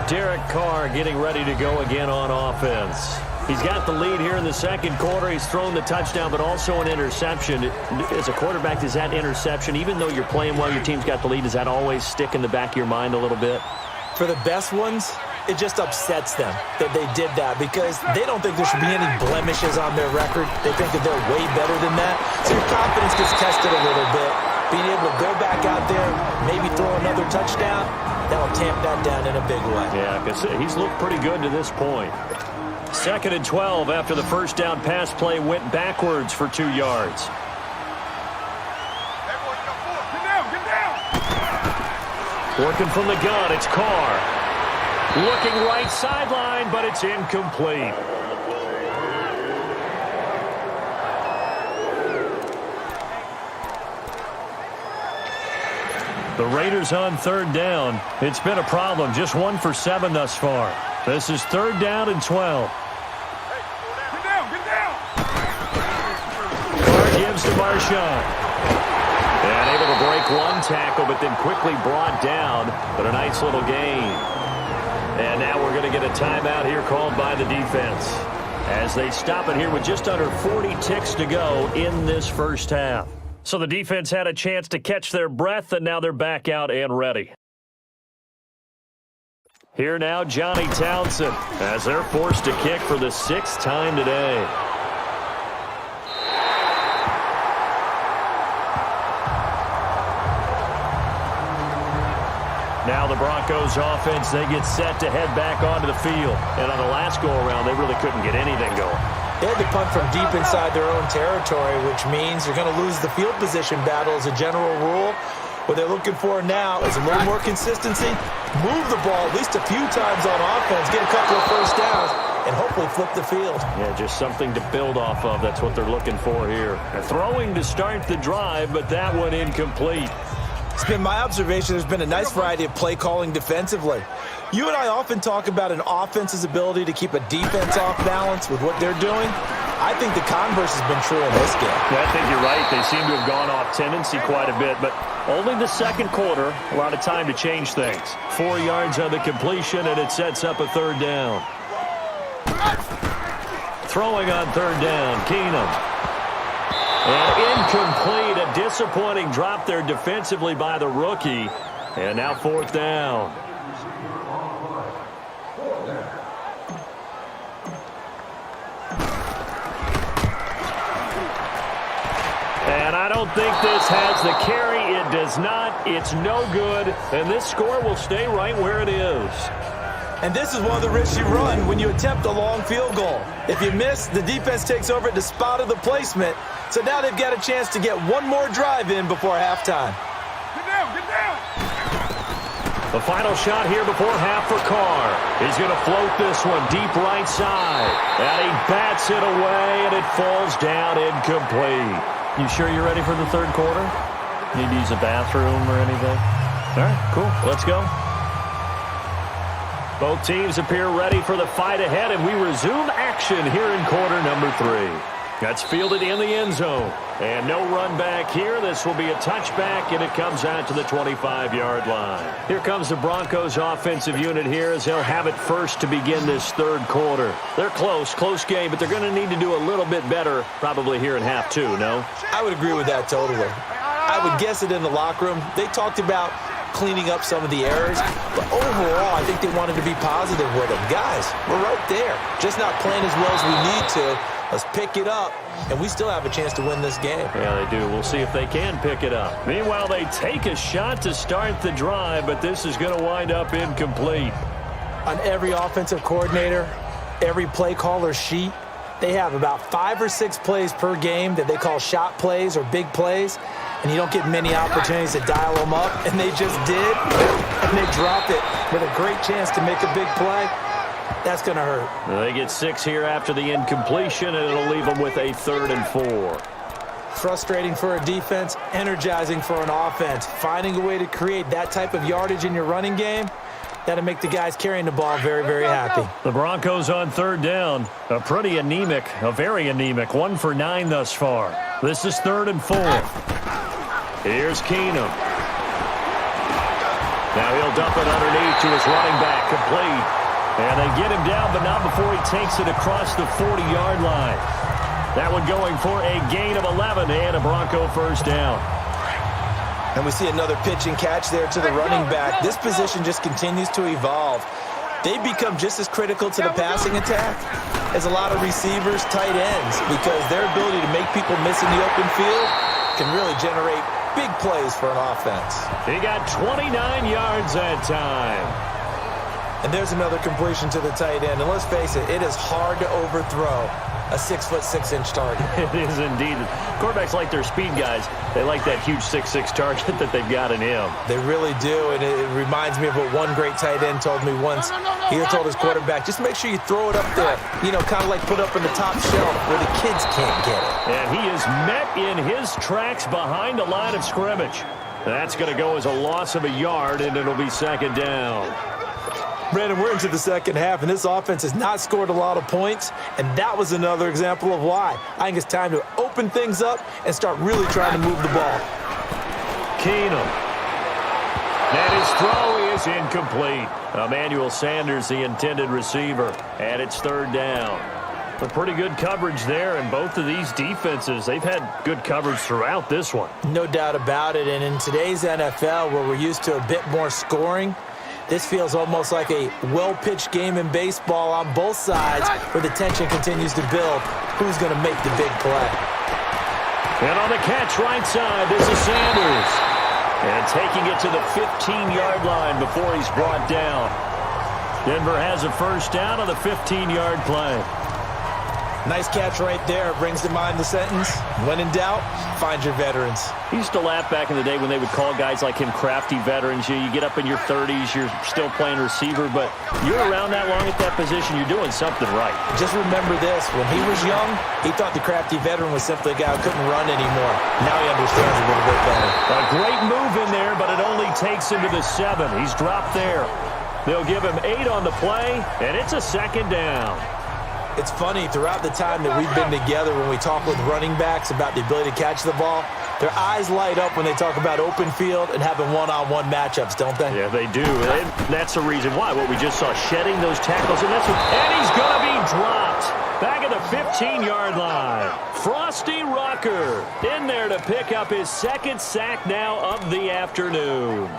Derek Carr getting ready to go again on offense. He's got the lead here in the second quarter. He's thrown the touchdown, but also an interception. As a quarterback, does that interception, even though you're playing well, your team's got the lead, does that always stick in the back of your mind a little bit? For the best ones, it just upsets them that they did that because they don't think there should be any blemishes on their record. They think that they're way better than that. So your confidence gets tested a little bit. Being able to go back out there, maybe throw another touchdown, that'll tamp that down in a big way. Yeah, because he's looked pretty good to this point. 2nd and 12 after the first down pass play went backwards for 2 yards. Working from the gun, it's Carr. Looking right sideline, but it's incomplete. The Raiders on 3rd down. It's been a problem. Just 1 for 7 thus far. This is 3rd down and 12. Carr gives to Marshawn. And able to break 1 tackle, but then quickly brought down. But a nice little gain. And now we're going to get a timeout here called by the defense, as they stop it here with just under 40 ticks to go in this first half. So the defense had a chance to catch their breath, and now they're back out and ready. Here now, Johnny Townsend, as they're forced to kick for the 6th time today. Now the Broncos offense, they get set to head back onto the field. And on the last go-around, they really couldn't get anything going. They had to punt from deep inside their own territory, which means they're going to lose the field position battle as a general rule. What they're looking for now is a little more consistency, move the ball at least a few times on offense, get a couple of first downs, and hopefully flip the field. Yeah, just something to build off of. That's what they're looking for here. Throwing to start the drive, but that one incomplete. It's been my observation there's been a nice variety of play calling defensively. You and I often talk about an offense's ability to keep a defense off balance with what they're doing. I think the converse has been true in this game. Yeah, I think you're right. They seem to have gone off tendency quite a bit, but only the 2nd quarter, a lot of time to change things. 4 yards on the completion, and it sets up a 3rd down. Throwing on 3rd down, Keenum. And incomplete, a disappointing drop there defensively by the rookie. And now 4th down. And I don't think this has the carry. It does not. It's no good. And this score will stay right where it is. And this is one of the risks you run when you attempt a long field goal. If you miss, the defense takes over at the spot of the placement. So now they've got a chance to get one more drive in before halftime. Get down! The final shot here before half for Carr. He's going to float this one deep right side. And he bats it away, and it falls down incomplete. You sure you're ready for the 3rd quarter? Need to use a bathroom or anything? All right, cool. Let's go. Both teams appear ready for the fight ahead, and we resume action here in quarter number 3. That's fielded in the end zone. And no run back here. This will be a touchback, and it comes out to the 25-yard line. Here comes the Broncos offensive unit here as they'll have it first to begin this 3rd quarter. They're close game, but they're going to need to do a little bit better probably here in half 2, no? I would agree with that totally. I would guess it in the locker room. They talked about cleaning up some of the errors, but overall, I think they wanted to be positive with them. Guys, we're right there. Just not playing as well as we need to. Let's pick it up, and we still have a chance to win this game. Yeah, they do. We'll see if they can pick it up. Meanwhile, they take a shot to start the drive, but this is going to wind up incomplete. On every offensive coordinator, every play caller sheet, they have about 5 or 6 plays per game that they call shot plays or big plays, and you don't get many opportunities to dial them up, and they just did, and they dropped it with a great chance to make a big play. That's going to hurt. They get 6 here after the incompletion, and it'll leave them with a 3rd and 4. Frustrating for a defense, energizing for an offense. Finding a way to create that type of yardage in your running game, that'll make the guys carrying the ball very, very happy. The Broncos on 3rd down. A very anemic 1 for 9 thus far. This is 3rd and 4. Here's Keenum. Now he'll dump it underneath to his running back, complete. And they get him down, but not before he takes it across the 40-yard line. That one going for a gain of 11 and a Bronco first down. And we see another pitch and catch there to the running back. This position just continues to evolve. They become just as critical to the passing attack as a lot of receivers, tight ends, because their ability to make people miss in the open field can really generate big plays for an offense. He got 29 yards that time. And there's another completion to the tight end. And let's face it, it is hard to overthrow a 6'6" target. It is indeed. Quarterbacks like their speed guys. They like that huge 6'6" target that they've got in him. They really do, and it reminds me of what one great tight end told me once. He told his quarterback, just make sure you throw it up there, you know, kind of like put up in the top shelf where the kids can't get it. And he is met in his tracks behind the line of scrimmage. That's going to go as a loss of a yard, and it'll be second down. Brandon, we're into the second half, and this offense has not scored a lot of points, and that was another example of why. I think it's time to open things up and start really trying to move the ball. Keenum. And his throw is incomplete. Emmanuel Sanders, the intended receiver, and it's third down. But pretty good coverage there, and both of these defenses, they've had good coverage throughout this one. No doubt about it, and in today's NFL, where we're used to a bit more scoring, this feels almost like a well-pitched game in baseball on both sides where the tension continues to build. Who's going to make the big play? And on the catch right side, this is Sanders. And taking it to the 15-yard line before he's brought down. Denver has a first down on the 15-yard play. Nice catch right there. Brings to mind the sentence, when in doubt, find your veterans. He used to laugh back in the day when they would call guys like him crafty veterans. You get up in your 30s, you're still playing receiver, but you're around that long at that position, you're doing something right. Just remember this. When he was young, he thought the crafty veteran was simply a guy who couldn't run anymore. Now he understands a little bit better. A great move in there, but it only takes him to the 7. He's dropped there. They'll give him 8 on the play, and it's a second down. It's funny, throughout the time that we've been together, when we talk with running backs about the ability to catch the ball, their eyes light up when they talk about open field and having one-on-one matchups, don't they? Yeah, they do. And that's the reason why. What we just saw, shedding those tackles, and he's going to be dropped back at the 15-yard line. Frosty Rucker in there to pick up his second sack now of the afternoon.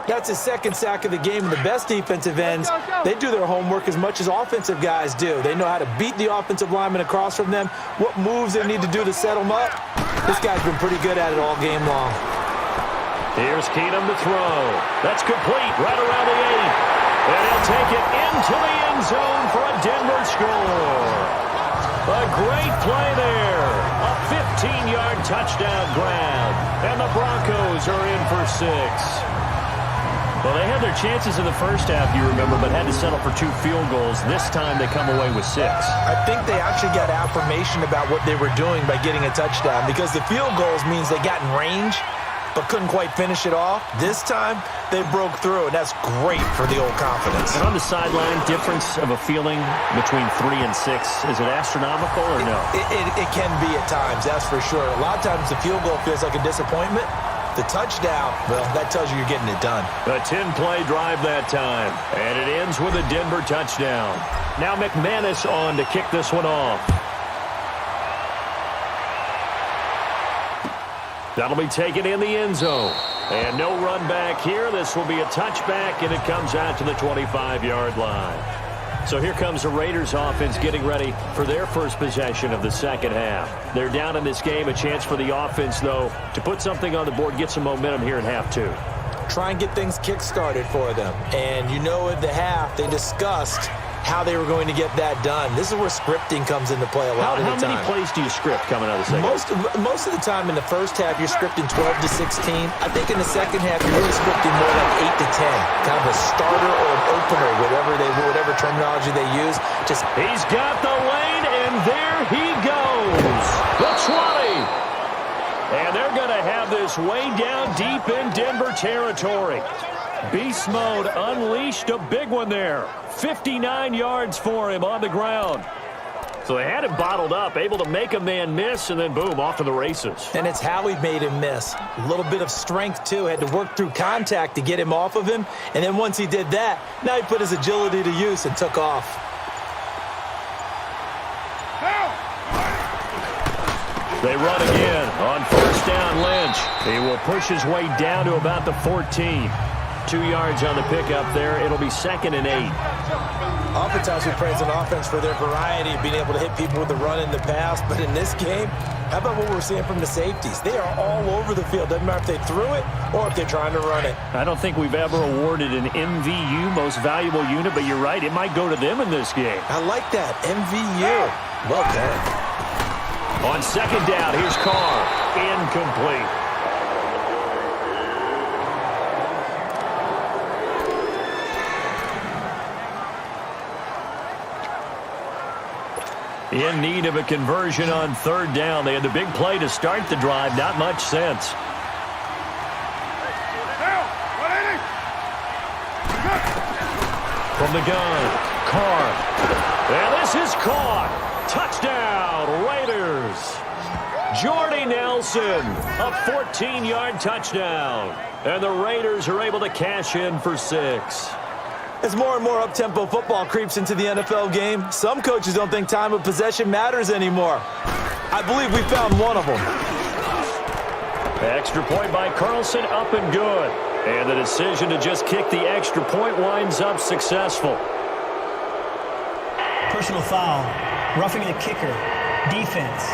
That's his second sack of the game, and the best defensive ends, they do their homework as much as offensive guys do. They know how to beat the offensive lineman across from them, what moves they need to do to set them up. This guy's been pretty good at it all game long. Here's Keenum to throw. That's complete right around the 8. And he'll take it into the end zone for a Denver score. A great play there. A 15-yard touchdown grab. And the Broncos are in for 6. Well, they had their chances in the first half, you remember, but had to settle for 2 field goals. This time they come away with 6. I think they actually got affirmation about what they were doing by getting a touchdown, because the field goals means they got in range but couldn't quite finish it off. This time they broke through, and that's great for the old confidence. And on the sideline, difference of a feeling between 3 and 6, is it astronomical or no? It can be at times, that's for sure. A lot of times the field goal feels like a disappointment. The touchdown, well, that tells you you're getting it done. A 10-play drive that time, and it ends with a Denver touchdown. Now McManus on to kick this one off. That'll be taken in the end zone. And no run back here. This will be a touchback, and it comes out to the 25-yard line. So here comes the Raiders offense getting ready for their first possession of the second half. They're down in this game. A chance for the offense, though, to put something on the board, get some momentum here in half 2. Try and get things kick-started for them. And you know at the half, they discussed how they were going to get that done. This is where scripting comes into play a lot of the time. How many plays do you script coming out of the second half? Most of the time in the first half, you're scripting 12 to 16. I think in the second half, you're really scripting more like 8 to 10. Kind of a starter or an opener, whatever terminology they use. He's got the lane, and there he goes. The 20. And they're going to have this way down deep in Denver territory. Beast mode unleashed, a big one there. 59 yards for him on the ground. So they had him bottled up, able to make a man miss, and then boom, off to the races. And it's how he made him miss. A little bit of strength, too. Had to work through contact to get him off of him. And then once he did that, now he put his agility to use and took off. They run again on first down. Lynch. He will push his way down to about the 14. 2 yards on the pickup there. It'll be 2nd and 8. Oftentimes we praise an offense for their variety of being able to hit people with the run in the pass, but in this game, how about what we're seeing from the safeties? They are all over the field. Doesn't matter if they threw it or if they're trying to run it. I don't think we've ever awarded an MVU, most valuable unit, but you're right, it might go to them in this game. I like that, MVU. Well done. On second down, here's Carr. Incomplete. In need of a conversion on third down. They had the big play to start the drive. Not much sense. From the gun, Carr. And this is caught. Touchdown, Raiders. Jordy Nelson, a 14-yard touchdown. And the Raiders are able to cash in for 6. As more and more up-tempo football creeps into the NFL game, some coaches don't think time of possession matters anymore. I believe we found one of them. Extra point by Carlson, up and good. And the decision to just kick the extra point winds up successful. Personal foul. Roughing the kicker. Defense.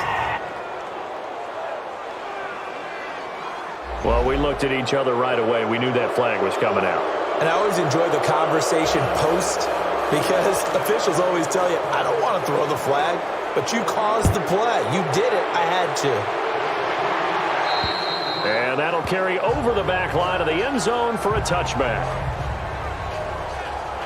Well, we looked at each other right away. We knew that flag was coming out. And I always enjoy the conversation post because officials always tell you, I don't want to throw the flag, but you caused the play. You did it. I had to. And that'll carry over the back line of the end zone for a touchback.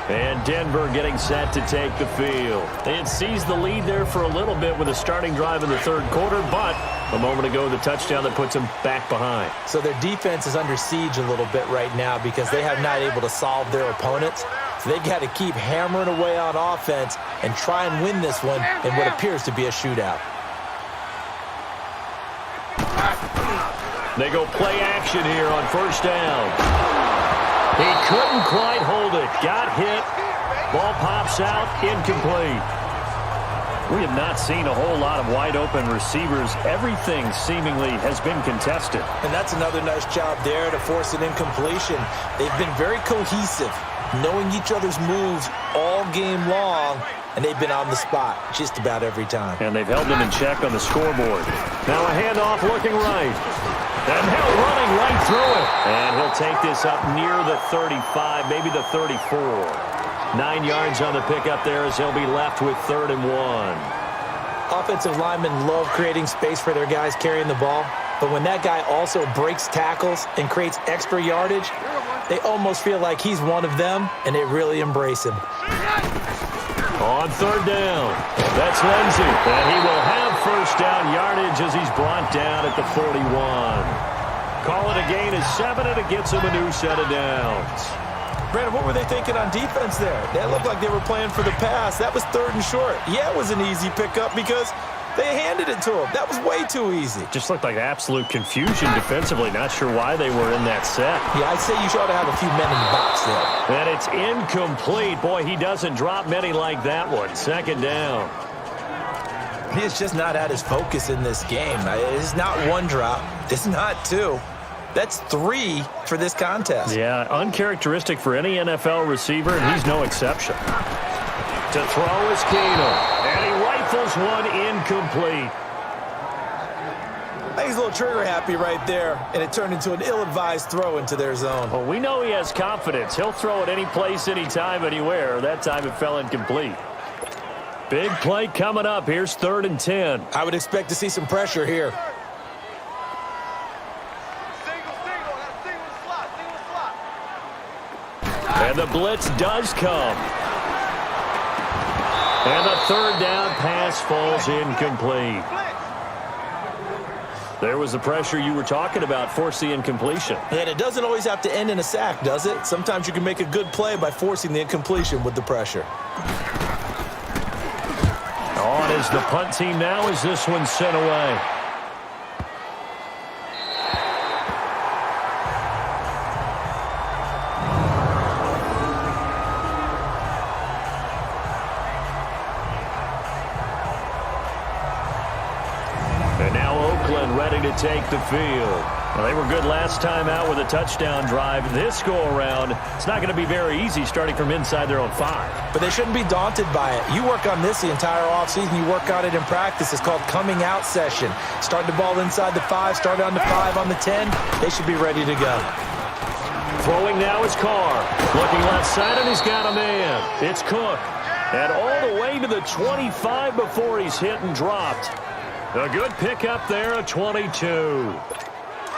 And Denver getting set to take the field. They had seized the lead there for a little bit with a starting drive in the third quarter, but a moment ago, the touchdown that puts them back behind. So their defense is under siege a little bit right now because they have not able to solve their opponents. So they've got to keep hammering away on offense and try and win this one in what appears to be a shootout. They go play action here on first down. He couldn't quite hold it. Got hit. Ball pops out. Incomplete. We have not seen a whole lot of wide-open receivers. Everything seemingly has been contested. And that's another nice job there to force an incompletion. They've been very cohesive, knowing each other's moves all game long, and they've been on the spot just about every time. And they've held them in check on the scoreboard. Now a handoff looking right. And Hill running right through it. And he'll take this up near the 35, maybe the 34. 9 yards on the pickup there as he'll be left with 3rd and 1. Offensive linemen love creating space for their guys carrying the ball, but when that guy also breaks tackles and creates extra yardage, they almost feel like he's one of them, and they really embrace him. On third down, that's Lindsey, and he will have first down yardage as he's brought down at the 41. Call it a gain of 7, and it gets him a new set of downs. Brandon, what were they thinking on defense there? That looked like they were playing for the pass. That was 3rd and short. Yeah, it was an easy pickup because they handed it to him. That was way too easy. Just looked like absolute confusion defensively. Not sure why they were in that set. Yeah, I'd say you ought to have a few men in the box there. And it's incomplete. Boy, he doesn't drop many like that one. 2nd down. He has just not had his focus in this game. It's not one drop. It's not 2. That's 3 for this contest. Yeah, uncharacteristic for any NFL receiver, and he's no exception. To throw is Keenum, and he rifles one incomplete. He's a little trigger happy right there, and it turned into an ill-advised throw into their zone. Well, we know he has confidence. He'll throw it any place, anytime, anywhere. That time it fell incomplete. Big play coming up. Here's 3rd and 10. I would expect to see some pressure here. And the blitz does come. And the 3rd down pass falls incomplete. There was the pressure you were talking about, force the incompletion. And it doesn't always have to end in a sack, does it? Sometimes you can make a good play by forcing the incompletion with the pressure. On is the punt team now as this one's sent away. And now Oakland ready to take the field. Well, they were good last time out with a touchdown drive. This go-around, it's not going to be very easy starting from inside their own 5. But they shouldn't be daunted by it. You work on this the entire offseason. You work on it in practice. It's called coming out session. Start the ball inside the 5, start on the 5, on the 10. They should be ready to go. Throwing now is Carr. Looking left side, and he's got a man. It's Cook. And all the way to the 25 before he's hit and dropped. A good pickup there at 22.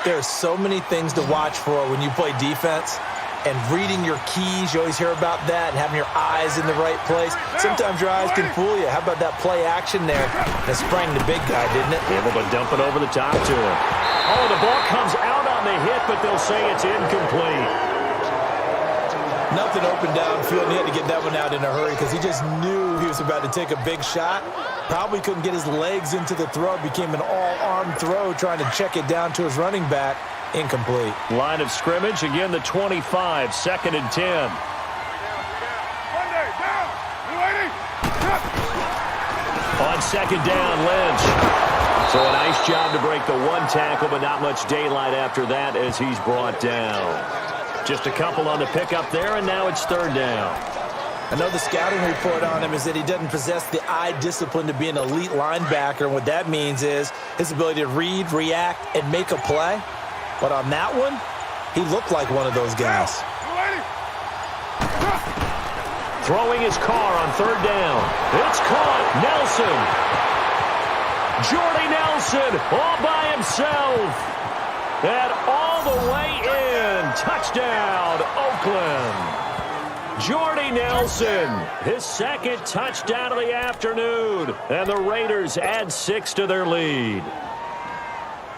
There's so many things to watch for when you play defense. And reading your keys, you always hear about that, and having your eyes in the right place. Sometimes your eyes can fool you. How about that play action there? That sprang the big guy, didn't it? Able to dump it over the top to him. Oh, the ball comes out on the hit, but they'll say it's incomplete. Nothing open downfield, and he had to get that one out in a hurry because he just knew he was about to take a big shot. Probably couldn't get his legs into the throw. Became an all-arm throw trying to check it down to his running back. Incomplete. Line of scrimmage, again the 25, 2nd and 10. On 2nd down, Lynch. So a nice job to break the 1 tackle, but not much daylight after that as he's brought down. Just a couple on the pickup there, and now it's 3rd down. I know the scouting report on him is that he doesn't possess the eye discipline to be an elite linebacker, and what that means is his ability to read, react, and make a play. But on that one, he looked like one of those guys. Throwing his Carr on 3rd down. It's caught. Nelson. Jordy Nelson all by himself. And all the way in. Touchdown, Oakland. Jordy Nelson, his 2nd touchdown of the afternoon. And the Raiders add 6 to their lead.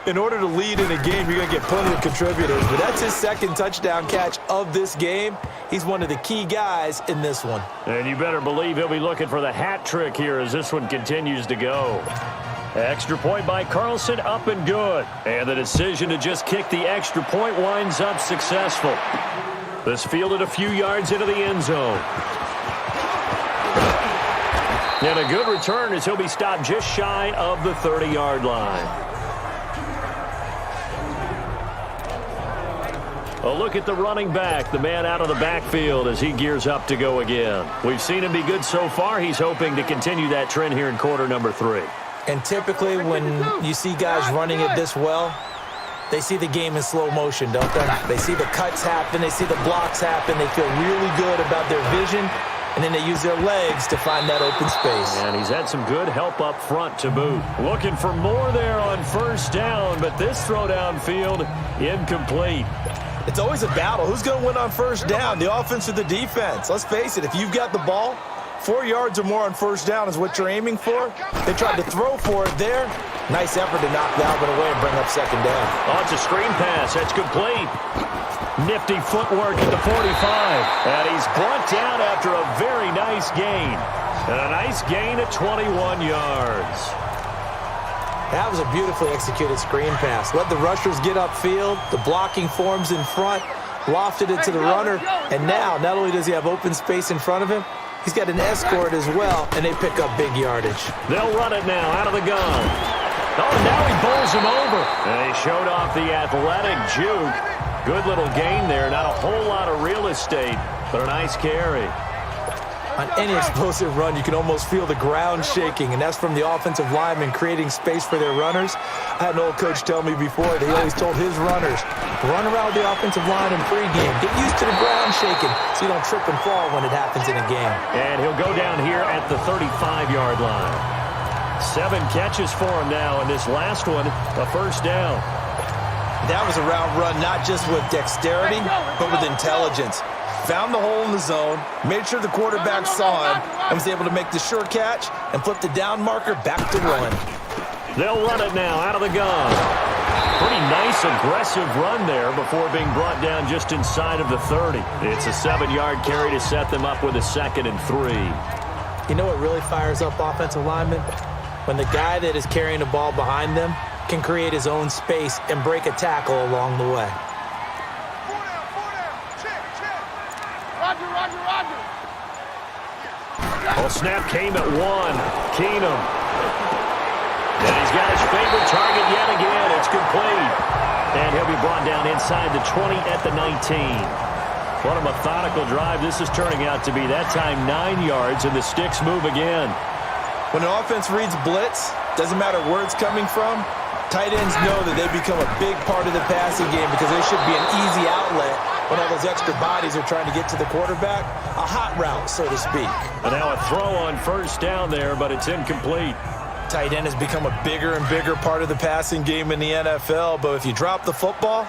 In order to lead in a game, you're going to get plenty of contributors. But that's his 2nd touchdown catch of this game. He's one of the key guys in this one. And you better believe he'll be looking for the hat trick here as this one continues to go. Extra point by Carlson, up and good. And the decision to just kick the extra point winds up successful. This fielded a few yards into the end zone. And a good return as he'll be stopped just shy of the 30-yard line. A look at the running back, the man out of the backfield as he gears up to go again. We've seen him be good so far. He's hoping to continue that trend here in quarter number 3. And typically when you see guys running it this well, they see the game in slow motion, don't they? They see the cuts happen. They see the blocks happen. They feel really good about their vision. And then they use their legs to find that open space. And he's had some good help up front to boot. Looking for more there on 1st down, but this throw downfield incomplete. It's always a battle. Who's going to win on 1st down, the offense or the defense? Let's face it, if you've got the ball, 4 yards or more on 1st down is what you're aiming for. They tried to throw for it there. Nice effort to knock that one away and bring up 2nd down. Oh, it's a screen pass. That's complete. Nifty footwork at the 45. And he's brought down after a very nice gain. And a nice gain at 21 yards. That was a beautifully executed screen pass. Let the rushers get upfield. The blocking forms in front. Lofted it to the runner. And now, not only does he have open space in front of him, he's got an escort as well, and they pick up big yardage. They'll run it now out of the gun. Oh, now he bowls him over. And he showed off the athletic juke. Good little gain there. Not a whole lot of real estate, but a nice carry. On any explosive run, you can almost feel the ground shaking, and that's from the offensive linemen creating space for their runners. I had an old coach tell me before that he always told his runners, run around the offensive line in pregame. Get used to the ground shaking so you don't trip and fall when it happens in a game. And he'll go down here at the 35-yard line. 7 catches for him now, and this last one, a 1st down. That was a route run not just with dexterity, but with intelligence. Found the hole in the zone, made sure the quarterback saw him, and was able to make the sure catch and flip the down marker back to run. They'll run it now out of the gun. Pretty nice aggressive run there before being brought down just inside of the 30. It's a 7-yard carry to set them up with a 2nd and 3. You know what really fires up offensive linemen? When the guy that is carrying the ball behind them can create his own space and break a tackle along the way. Well, snap came at 1. Keenum. And he's got his favorite target yet again. It's complete. And he'll be brought down inside the 20 at the 19. What a methodical drive this is turning out to be. That time 9 yards, and the sticks move again. When an offense reads blitz, doesn't matter where it's coming from, tight ends know that they become a big part of the passing game because they should be an easy outlet when all those extra bodies are trying to get to the quarterback. A hot route, so to speak. And now a throw on first down there, but it's incomplete. Tight end has become a bigger and bigger part of the passing game in the NFL, but if you drop the football,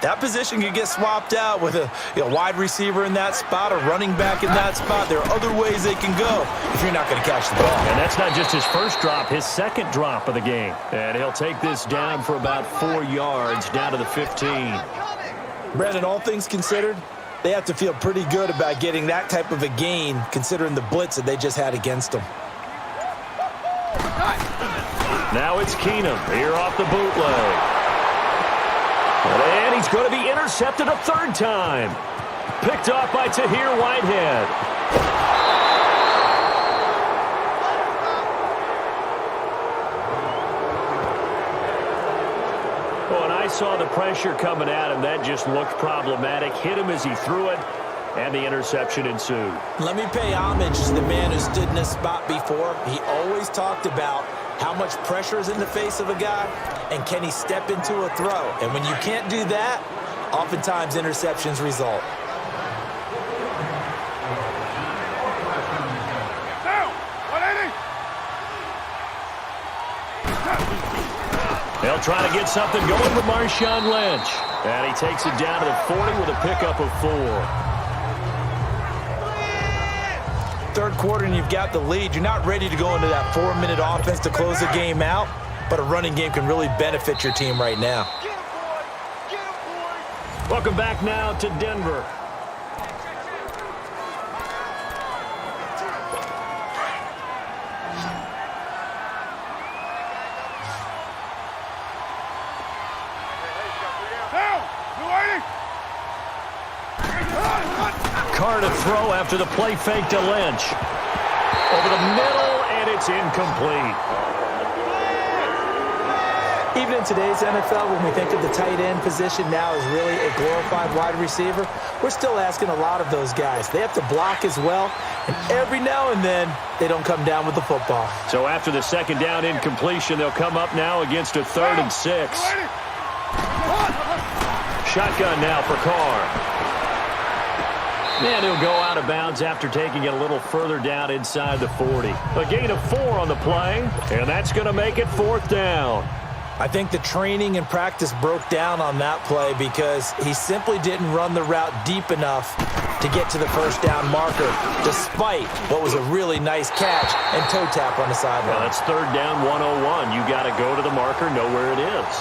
that position can get swapped out with a wide receiver in that spot, a running back in that spot. There are other ways they can go if you're not going to catch the ball. And that's not just his first drop, his second drop of the game. And he'll take this down for about 4 yards, down to the 15. Brandon, all things considered, they have to feel pretty good about getting that type of a gain considering the blitz that they just had against them. Now it's Keenum here off the bootleg. And he's going to be intercepted a third time. Picked off by Tahir Whitehead. Oh, and I saw the pressure coming at him. That just looked problematic. Hit him as he threw it, and the interception ensued. Let me pay homage to the man who stood in this spot before. He always talked about how much pressure is in the face of a guy, and can he step into a throw? And when you can't do that, oftentimes interceptions result. Down! 180! They'll try to get something going with Marshawn Lynch. And he takes it down to the 40 with a pickup of 4. Third quarter and you've got the lead. You're not ready to go into that 4-minute offense to close the game out, but a running game can really benefit your team right now. Welcome back now to Denver. Down! 280! Carr to throw after the play fake to Lynch. Over the middle, and it's incomplete. Even in today's NFL, when we think of the tight end position now as really a glorified wide receiver, we're still asking a lot of those guys. They have to block as well, and every now and then, they don't come down with the football. So after the second down incompletion, they'll come up now against a 3rd and 6. Shotgun now for Carr. And he'll go out of bounds after taking it a little further down inside the 40. A gain of 4 on the play, and that's going to make it 4th down. I think the training and practice broke down on that play because he simply didn't run the route deep enough to get to the first down marker, despite what was a really nice catch and toe tap on the sideline. Well, that's 3rd down 101. You got to go to the marker, know where it is.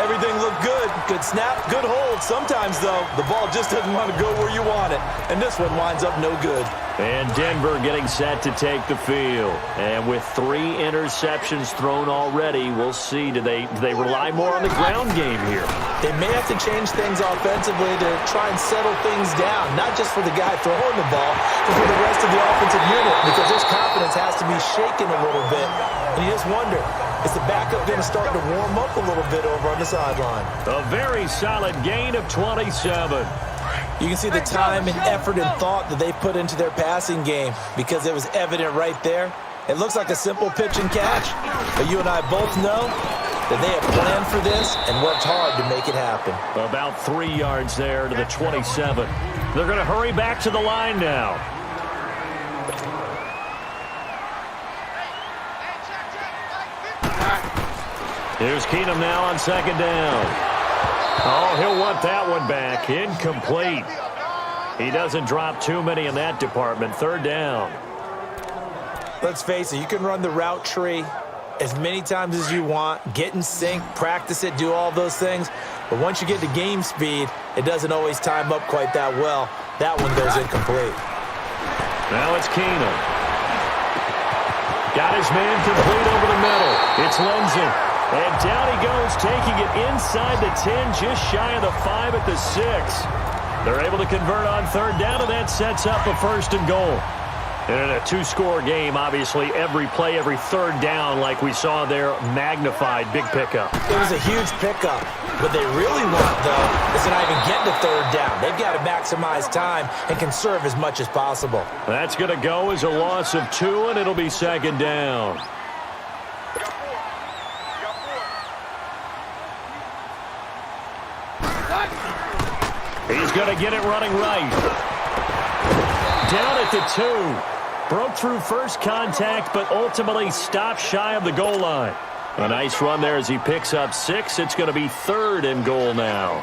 Everything looked good. Good snap, good hold. Sometimes, though, the ball just doesn't want to go where you want it. And this one winds up no good. And Denver getting set to take the field. And with 3 interceptions thrown already, we'll see. Do they rely more on the ground game here? They may have to change things offensively to try and settle things down, not just for the guy throwing the ball, but for the rest of the offensive unit, because his confidence has to be shaken a little bit. And you just wonder, is the backup going to start to warm up a little bit over on the sideline? A very solid gain of 27. You can see the time and effort and thought that they put into their passing game because it was evident right there. It looks like a simple pitch and catch, but you and I both know that they have planned for this and worked hard to make it happen. About 3 yards there to the 27. They're going to hurry back to the line now. Here's Keenum now on 2nd down. Oh, he'll want that one back. Incomplete. He doesn't drop too many in that department. 3rd down. Let's face it, you can run the route tree as many times as you want, get in sync, practice it, do all those things. But once you get to game speed, it doesn't always time up quite that well. That one goes incomplete. Now it's Keenum. Got his man complete over the middle. It's Lindsey. And down he goes, taking it inside the 10, just shy of the 5 at the 6. They're able to convert on 3rd down, and that sets up a 1st and goal. And in a two-score game, obviously, every play, every third down, like we saw there, magnified. Big pickup. It was a huge pickup. What they really want, though, is to not even get to third down. They've got to maximize time and conserve as much as possible. That's going to go as a loss of 2, and it'll be second down. He's going to get it running right. Down at the 2. Broke through first contact, but ultimately stopped shy of the goal line. A nice run there as he picks up 6. It's going to be 3rd and goal now.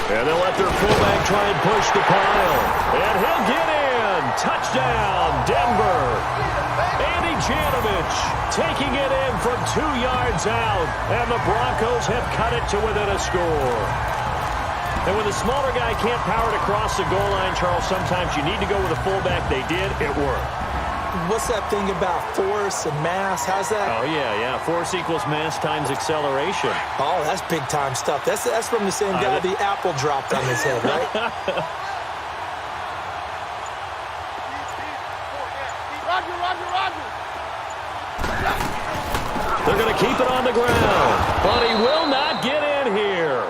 And they'll let their fullback try and push the pile. And he'll get in. Touchdown, Denver. Andy Janovich taking it in from 2 yards out. And the Broncos have cut it to within a score. And when the smaller guy can't power it across the goal line, Charles, sometimes you need to go with a fullback. They did. It worked. What's that thing about force and mass? How's that? Oh, yeah. Force equals mass times acceleration. Oh, that's big-time stuff. That's from the same guy the apple dropped on his head, right? Roger. They're going to keep it on the ground, but he will not get in here.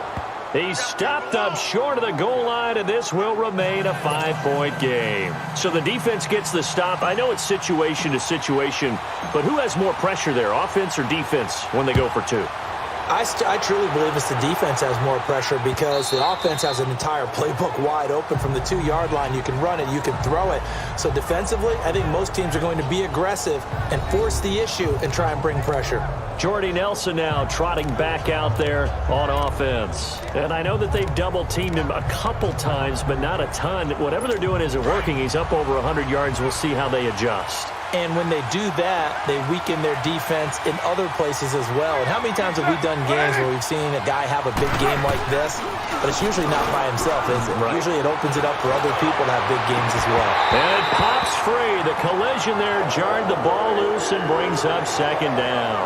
He stopped up short of the goal line, and this will remain a 5-point game. So the defense gets the stop. I know it's situation to situation, but who has more pressure there, offense or defense, when they go for 2? I truly believe it's the defense has more pressure because the offense has an entire playbook wide open from the 2-yard line. You can run it, you can throw it. So defensively, I think most teams are going to be aggressive and force the issue and try and bring pressure. Jordy Nelson now trotting back out there on offense. And I know that they've double-teamed him a couple times, but not a ton. Whatever they're doing isn't working. He's up over 100 yards. We'll see how they adjust. And when they do that, they weaken their defense in other places as well. And how many times have we done games where we've seen a guy have a big game like this? But it's usually not by himself, is it? Right. Usually it opens it up for other people to have big games as well. And it pops free. The collision there jarred the ball loose and brings up second down.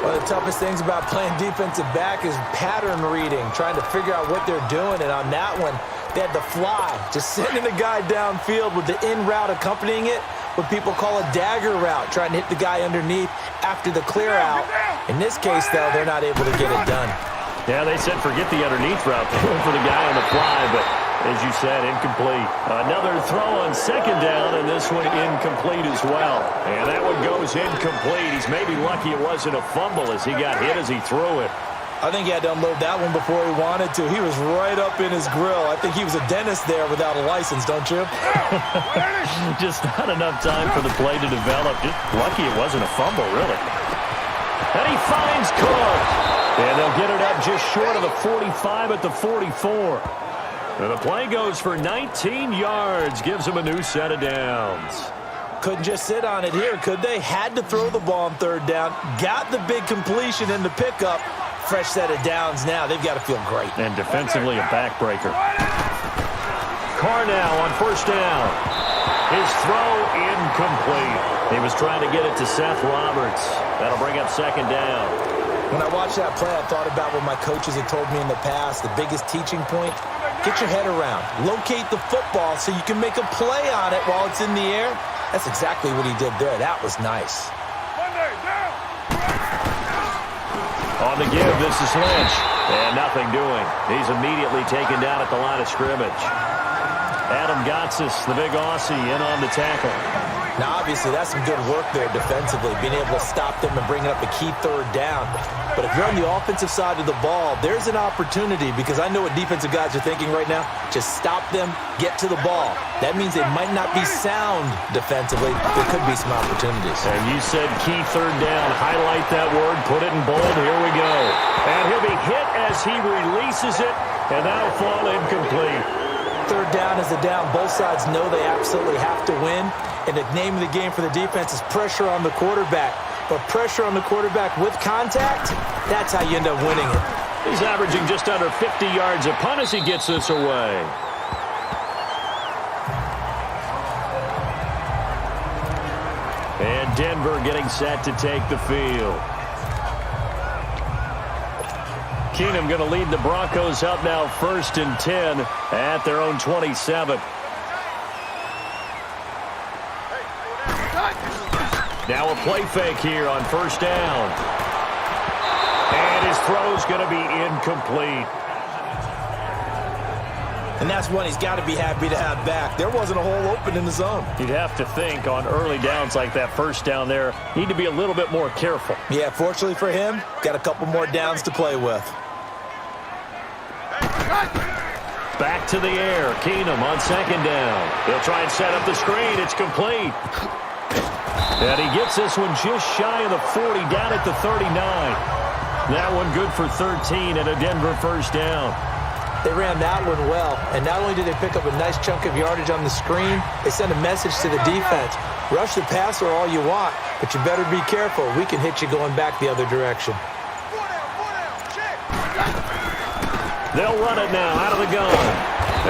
One of the toughest things about playing defensive back is pattern reading, trying to figure out what they're doing. And on that one, they had the fly, just sending the guy downfield with the in route accompanying it. What people call a dagger route, trying to hit the guy underneath after the clear out. In this case, though, they're not able to get it done. Yeah, they said forget the underneath route, going for the guy on the fly, but as you said, incomplete. Another throw on second down, and this one incomplete as well. And that one goes incomplete. He's maybe lucky it wasn't a fumble as he got hit as he threw it. I think he had to unload that one before he wanted to. He was right up in his grill. I think he was a dentist there without a license, don't you? Just not enough time for the play to develop. Just lucky it wasn't a fumble, really. And he finds Cook. And they'll get it up just short of the 45 at the 44. And the play goes for 19 yards. Gives him a new set of downs. Couldn't just sit on it here, could they? Had to throw the ball on third down. Got the big completion in the pickup. Fresh set of downs now. They've got to feel great. And defensively a backbreaker. Carr now on first down. His throw incomplete. He was trying to get it to Seth Roberts. That'll bring up second down. When I watched that play, I thought about what my coaches had told me in the past. The biggest teaching point, get your head around. Locate the football so you can make a play on it while it's in the air. That's exactly what he did there. That was nice. On the give, this is Lynch. And nothing doing. He's immediately taken down at the line of scrimmage. Adam Gotsis, the big Aussie, in on the tackle. Now, obviously, that's some good work there defensively, being able to stop them and bringing up a key third down. But if you're on the offensive side of the ball, there's an opportunity because I know what defensive guys are thinking right now. Just stop them, get to the ball. That means they might not be sound defensively. There could be some opportunities. And you said key third down. Highlight that word. Put it in bold. Here we go. And he'll be hit as he releases it, and that'll fall incomplete. Third down is a down. Both sides know they absolutely have to win. And the name of the game for the defense is pressure on the quarterback. But pressure on the quarterback with contact, that's how you end up winning it. He's averaging just under 50 yards a punt as he gets this away. And Denver getting set to take the field. Keenum going to lead the Broncos up now 1st and 10 at their own 27. Now a play fake here on first down. And his throw's going to be incomplete. And that's one he's got to be happy to have back. There wasn't a hole open in the zone. You'd have to think on early downs like that first down there, need to be a little bit more careful. Yeah, fortunately for him, got a couple more downs to play with. Back to the air. Keenum on second down. They'll try and set up the screen. It's complete. And he gets this one just shy of the 40, down at the 39. That one good for 13 and a Denver first down. They ran that one well, and not only did they pick up a nice chunk of yardage on the screen, they sent a message to the defense. Rush the passer all you want, but you better be careful. We can hit you going back the other direction. They'll run it now out of the gun.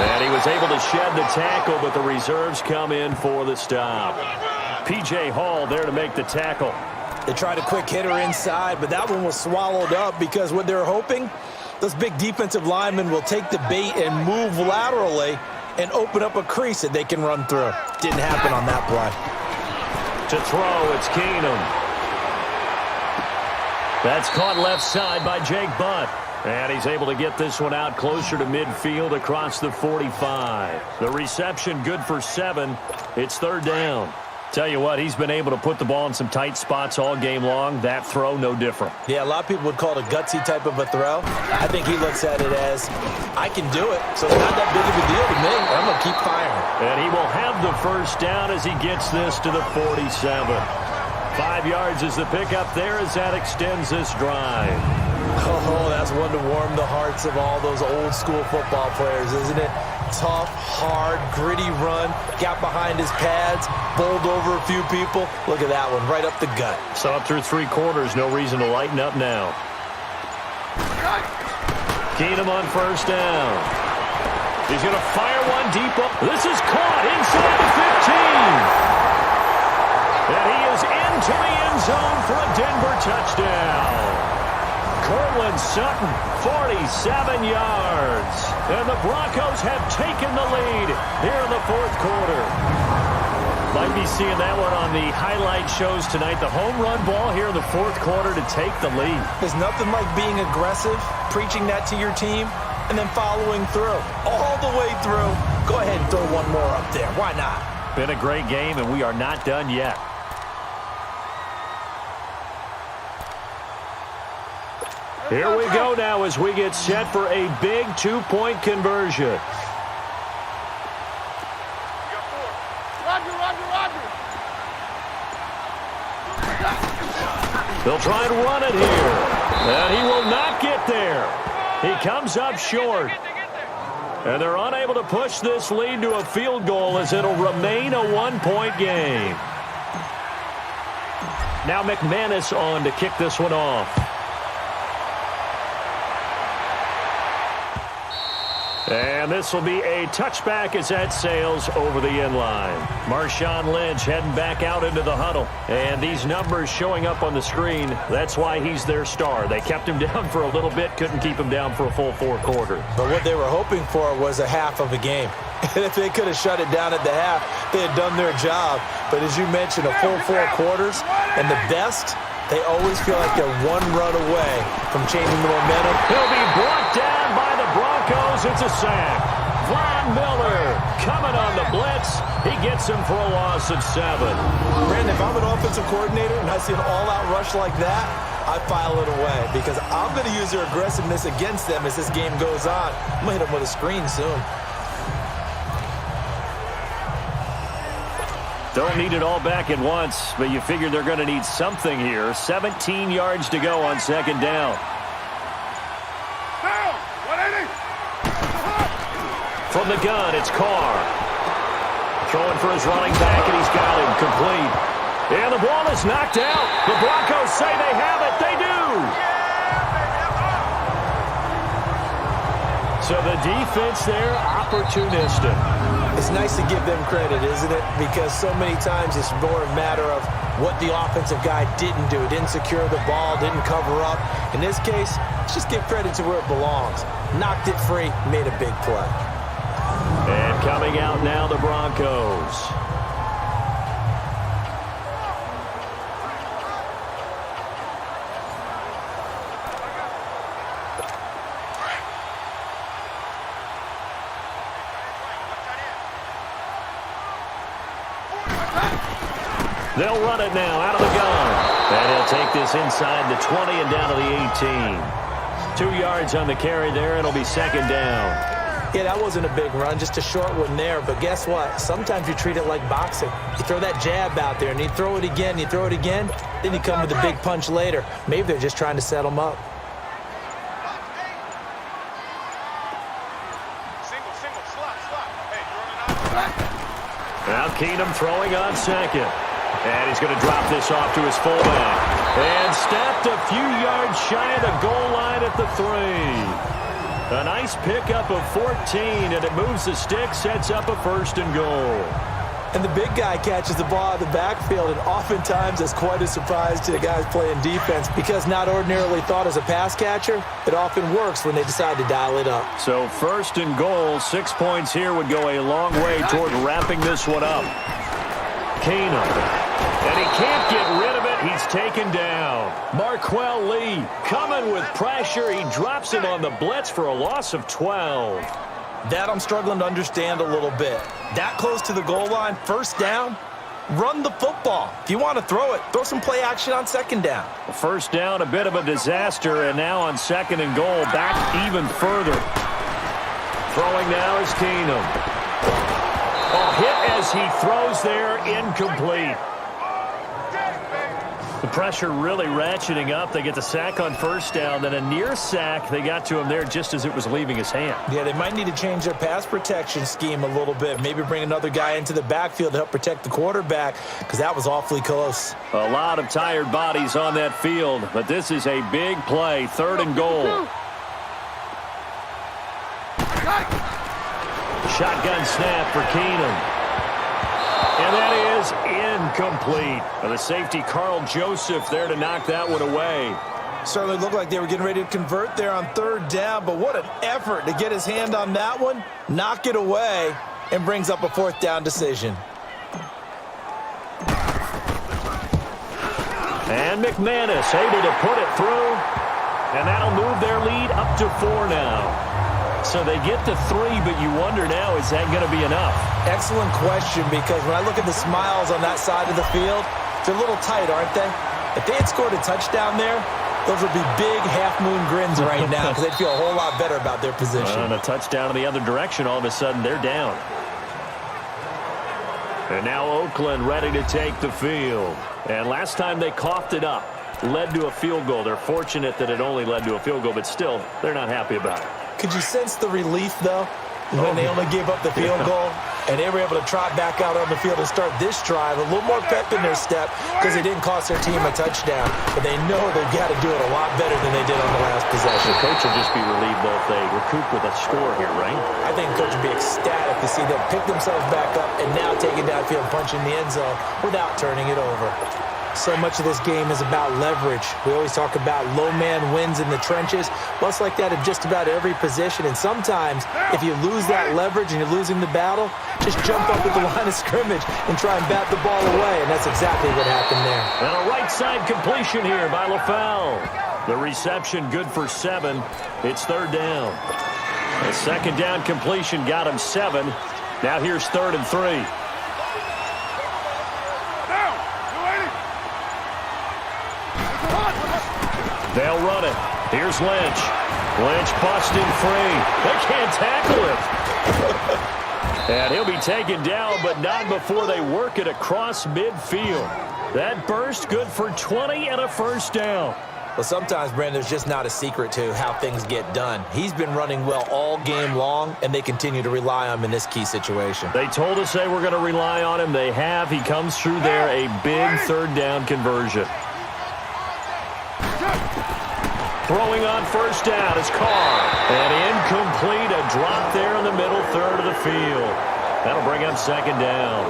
And he was able to shed the tackle, but the reserves come in for the stop. P.J. Hall there to make the tackle. They tried a quick hitter inside, but that one was swallowed up because what they're hoping, those big defensive linemen will take the bait and move laterally and open up a crease that they can run through. Didn't happen on that play. To throw, it's Keenum. That's caught left side by Jake Butt. And he's able to get this one out closer to midfield across the 45. The reception good for 7. It's third down. Tell you what, he's been able to put the ball in some tight spots all game long. That throw, no different. Yeah, a lot of people would call it a gutsy type of a throw. I think he looks at it as, I can do it, so it's not that big of a deal to me. I'm going to keep firing. And he will have the first down as he gets this to the 47. 5 yards is the pickup there as that extends this drive. Oh, that's one to warm the hearts of all those old school football players, isn't it? Tough, hard, gritty run, got behind his pads, bowled over a few people. Look at that one, right up the gut. So up through 3 quarters, no reason to lighten up now. Keenum on first down. He's going to fire one deep up. This is caught inside the 15. And he is into the end zone for a Denver touchdown. Cortland Sutton, 47 yards. And the Broncos have taken the lead here in the fourth quarter. Might be seeing that one on the highlight shows tonight. The home run ball here in the fourth quarter to take the lead. There's nothing like being aggressive, preaching that to your team, and then following through. All the way through. Go ahead and throw one more up there. Why not? Been a great game, and we are not done yet. Here we go now as we get set for a big 2-point conversion. Roger, Roger, Roger. They'll try and run it here. And he will not get there. He comes up short. And they're unable to push this lead to a field goal as it'll remain a 1-point game. Now McManus on to kick this one off. And this will be a touchback as that sails over the inline. Marshawn Lynch heading back out into the huddle. And these numbers showing up on the screen, that's why he's their star. They kept him down for a little bit, couldn't keep him down for a full 4 quarters. But what they were hoping for was a half of a game. And if they could have shut it down at the half, they had done their job. But as you mentioned, a full 4 quarters, and the best, they always feel like they're one run away from changing the momentum. He'll be brought down by the Broncos. It's a sack. Von Miller coming on the blitz. He gets him for a loss of 7. Brandon, if I'm an offensive coordinator and I see an all-out rush like that, I file it away because I'm going to use their aggressiveness against them as this game goes on. I'm going to hit them with a screen soon. Don't need it all back at once, but you figure they're going to need something here. 17 yards to go on second down. Down. 180. From the gun, it's Carr. Throwing for his running back, and he's got him complete. And the ball is knocked out. The Broncos say they have it. They do. So the defense there, opportunistic. It's nice to give them credit, isn't it? Because so many times it's more a matter of what the offensive guy didn't do. Didn't secure the ball, didn't cover up. In this case, let's just give credit to where it belongs. Knocked it free, made a big play. And coming out now, the Broncos. They'll run it now out of the gun. And he'll take this inside the 20 and down to the 18. 2 yards on the carry there. It'll be second down. Yeah, that wasn't a big run, just a short one there. But guess what? Sometimes you treat it like boxing. You throw that jab out there, and you throw it again, you throw it again, then you come with a big punch later. Maybe they're just trying to set them up. Now Keenum throwing on second. And he's going to drop this off to his fullback. And stepped a few yards shy of the goal line at the 3. A nice pickup of 14, and it moves the stick, sets up a 1st and goal. And the big guy catches the ball out of the backfield, and oftentimes it's quite a surprise to the guys playing defense because not ordinarily thought as a pass catcher, it often works when they decide to dial it up. So 1st and goal, 6 points here would go a long way toward wrapping this one up. Keenum. And he can't get rid of it. He's taken down. Marquell Lee coming with pressure. He drops him on the blitz for a loss of 12. That I'm struggling to understand a little bit. That close to the goal line, 1st down, run the football. If you want to throw it, throw some play action on 2nd down. 1st down, a bit of a disaster, and now on 2nd and goal, back even further. Throwing now is Keenum. Oh, hit as he throws there, incomplete. The pressure really ratcheting up. They get the sack on 1st down, then a near sack. They got to him there just as it was leaving his hand. Yeah, they might need to change their pass protection scheme a little bit. Maybe bring another guy into the backfield to help protect the quarterback because that was awfully close. A lot of tired bodies on that field, but this is a big play. 3rd and goal. Shotgun snap for Keenum. And that is incomplete. And the safety, Carl Joseph, there to knock that one away. Certainly looked like they were getting ready to convert there on 3rd down, but what an effort to get his hand on that one, knock it away, and brings up a 4th down decision. And McManus able to put it through, and that'll move their lead up to 4 now. So they get to 3, but you wonder now, is that going to be enough? Excellent question, because when I look at the smiles on that side of the field, they're a little tight, aren't they? If they had scored a touchdown there, those would be big half-moon grins right now because they'd feel a whole lot better about their position. And a touchdown in the other direction, all of a sudden they're down. And now Oakland ready to take the field. And last time they coughed it up, led to a field goal. They're fortunate that it only led to a field goal, but still, they're not happy about it. Could you sense the relief, though, when they only gave up the field goal and they were able to trot back out on the field and start this drive a little more pep in their step because it didn't cost their team a touchdown, but they know they've got to do it a lot better than they did on the last possession. The coach will just be relieved though if they recoup with a score here, right? I think the coach would be ecstatic to see them pick themselves back up and now take it downfield and punch in the end zone without turning it over. So much of this game is about leverage. We always talk about low man wins in the trenches. Well, it's like that in just about every position. And sometimes, if you lose that leverage and you're losing the battle, just jump up at the line of scrimmage and try and bat the ball away. And that's exactly what happened there. And a right side completion here by LaFell. The reception good for 7. It's 3rd down. A 2nd down completion got him 7. Now here's 3rd and 3. They'll run it. Here's Lynch. Lynch busting free. They can't tackle him. And he'll be taken down, but not before they work it across midfield. That burst good for 20 and a 1st down. Well, sometimes, Brandon, there's just not a secret to how things get done. He's been running well all game long, and they continue to rely on him in this key situation. They told us they were going to rely on him. They have. He comes through there, a big 3rd down conversion. Throwing on 1st down is Carr. And incomplete, a drop there in the middle 3rd of the field. That'll bring up 2nd down.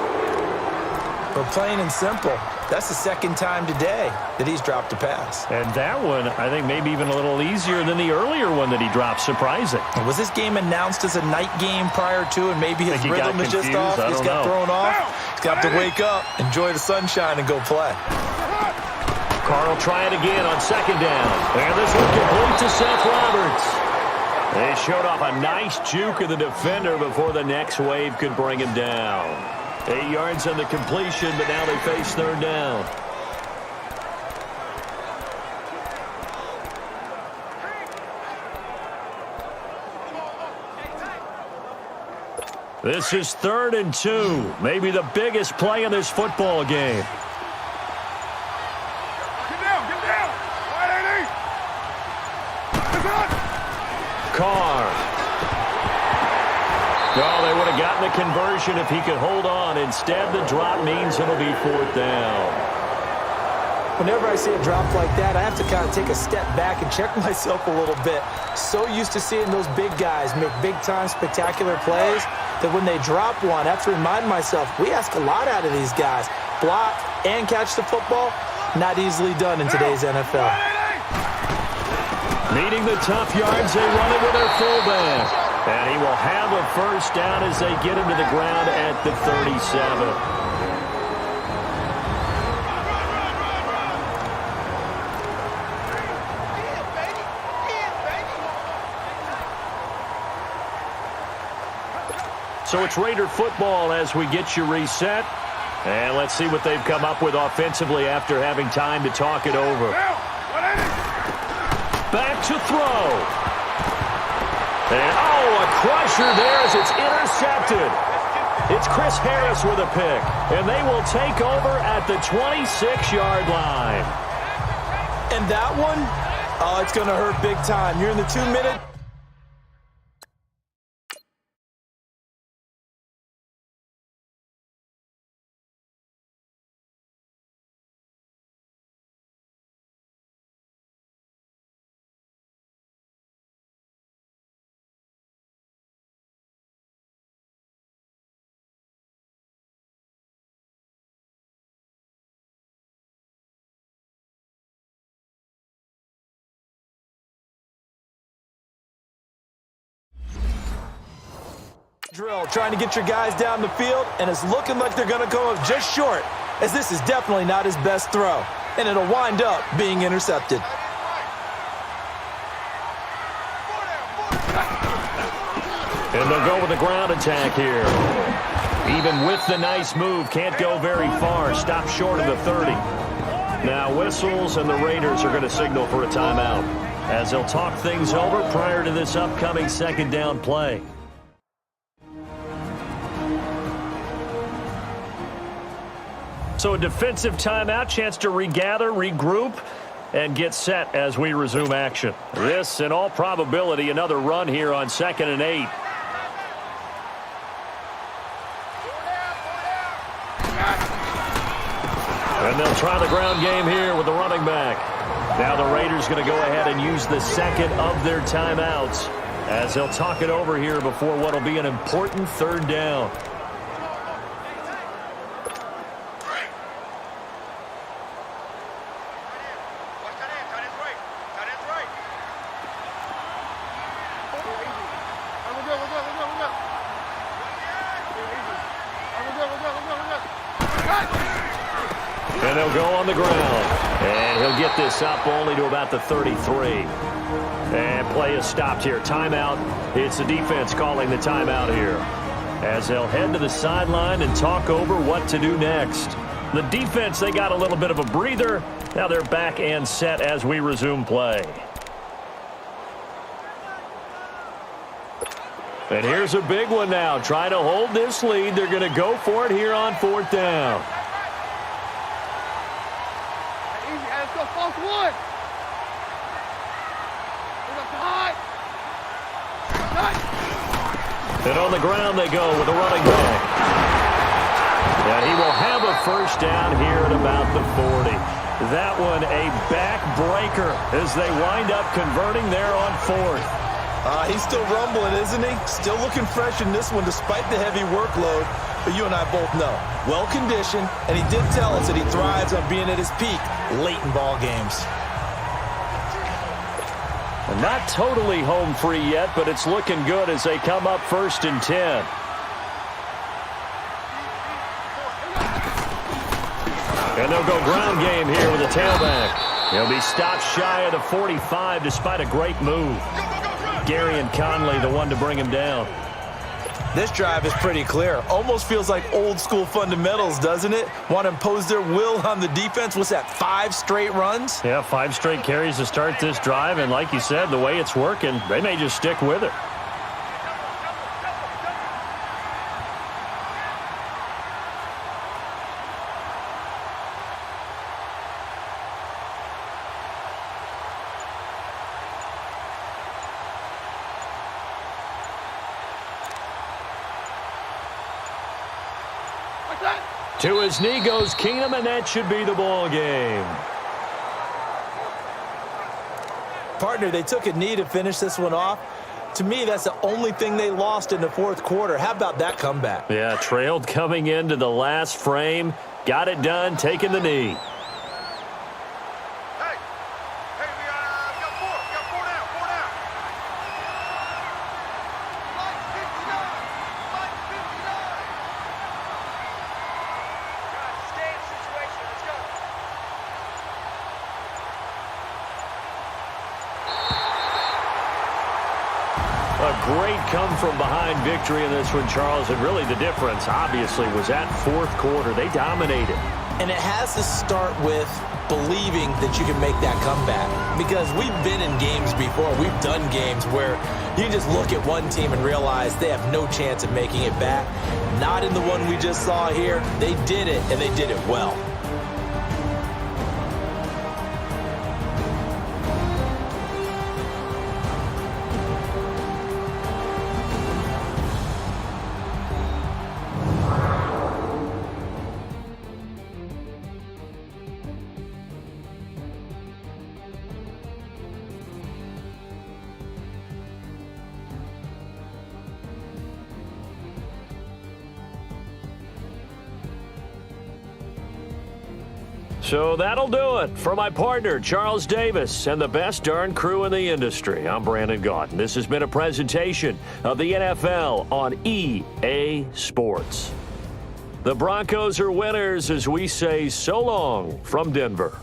But plain and simple, that's the 2nd time today that he's dropped a pass. And that one, I think, maybe even a little easier than the earlier one that he dropped. Surprising. Was this game announced as a night game prior to, and maybe his rhythm is just off? He's got thrown off. He's got to wake up, enjoy the sunshine, and go play. Carr will try it again on 2nd down. And this one complete to Seth Roberts. They showed off a nice juke of the defender before the next wave could bring him down. 8 yards on the completion, but now they face third down. This is 3rd and 2, maybe the biggest play in this football game. Get down, get down. All right, Carr. Oh, they would have gotten the conversion if he could hold on. Instead, the drop means it'll be 4th down. Whenever I see a drop like that, I have to kind of take a step back and check myself a little bit. So used to seeing those big guys make big-time spectacular plays that when they drop one, I have to remind myself, we ask a lot out of these guys. Block and catch the football, not easily done in today's NFL. Needing the tough yards, they run it with their fullback. And he will have a first down as they get him to the ground at the 37. So it's Raider football as we get you reset. And let's see what they've come up with offensively after having time to talk it over. Back to throw. And, a crusher there as it's intercepted. It's Chris Harris with a pick. And they will take over at the 26-yard line. And that one, it's going to hurt big time. You're in the 2-minute. Drill, trying to get your guys down the field, and it's looking like they're going to go up just short, as this is definitely not his best throw, and it'll wind up being intercepted. And they'll go with the ground attack here. Even with the nice move, can't go very far. Stop short of the 30. Now whistles, and the Raiders are going to signal for a timeout, as they'll talk things over prior to this upcoming 2nd down play. So a defensive timeout, chance to regather, regroup, and get set as we resume action. This, in all probability, another run here on 2nd and 8. And they'll try the ground game here with the running back. Now the Raiders going to go ahead and use the 2nd of their timeouts as they'll talk it over here before what will be an important 3rd down. And they'll go on the ground. And he'll get this up only to about the 33. And play is stopped here. Timeout. It's the defense calling the timeout here, as they'll head to the sideline and talk over what to do next. The defense, they got a little bit of a breather. Now they're back and set as we resume play. And here's a big one now. Trying to hold this lead. They're going to go for it here on 4th down. And on the ground they go with a running back. And he will have a first down here at about the 40. That one a backbreaker as they wind up converting there on 4th. He's still rumbling, isn't he? Still looking fresh in this one despite the heavy workload. But you and I both know, well-conditioned, and he did tell us that he thrives on being at his peak late in ball games. And not totally home free yet, but it's looking good as they come up 1st and 10. And they'll go ground game here with a tailback. He'll be stopped shy of the 45 despite a great move. Gary and Conley the one to bring him down. This drive is pretty clear. Almost feels like old school fundamentals, doesn't it? Want to impose their will on the defense. What's that, 5 straight runs? Yeah, 5 straight carries to start this drive, and like you said, the way it's working, they may just stick with it. To his knee goes Keenum, and that should be the ball game. Partner, they took a knee to finish this one off. To me, that's the only thing they lost in the fourth quarter. How about that comeback? Yeah, trailed coming into the last frame. Got it done, taking the knee. A great come-from-behind victory in this one, Charles. And really the difference, obviously, was that fourth quarter. They dominated. And it has to start with believing that you can make that comeback. Because we've been in games before. We've done games where you just look at one team and realize they have no chance of making it back. Not in the one we just saw here. They did it, and they did it well. So that'll do it for my partner, Charles Davis, and the best darn crew in the industry. I'm Brandon Gaudin. This has been a presentation of the NFL on EA Sports. The Broncos are winners as we say so long from Denver.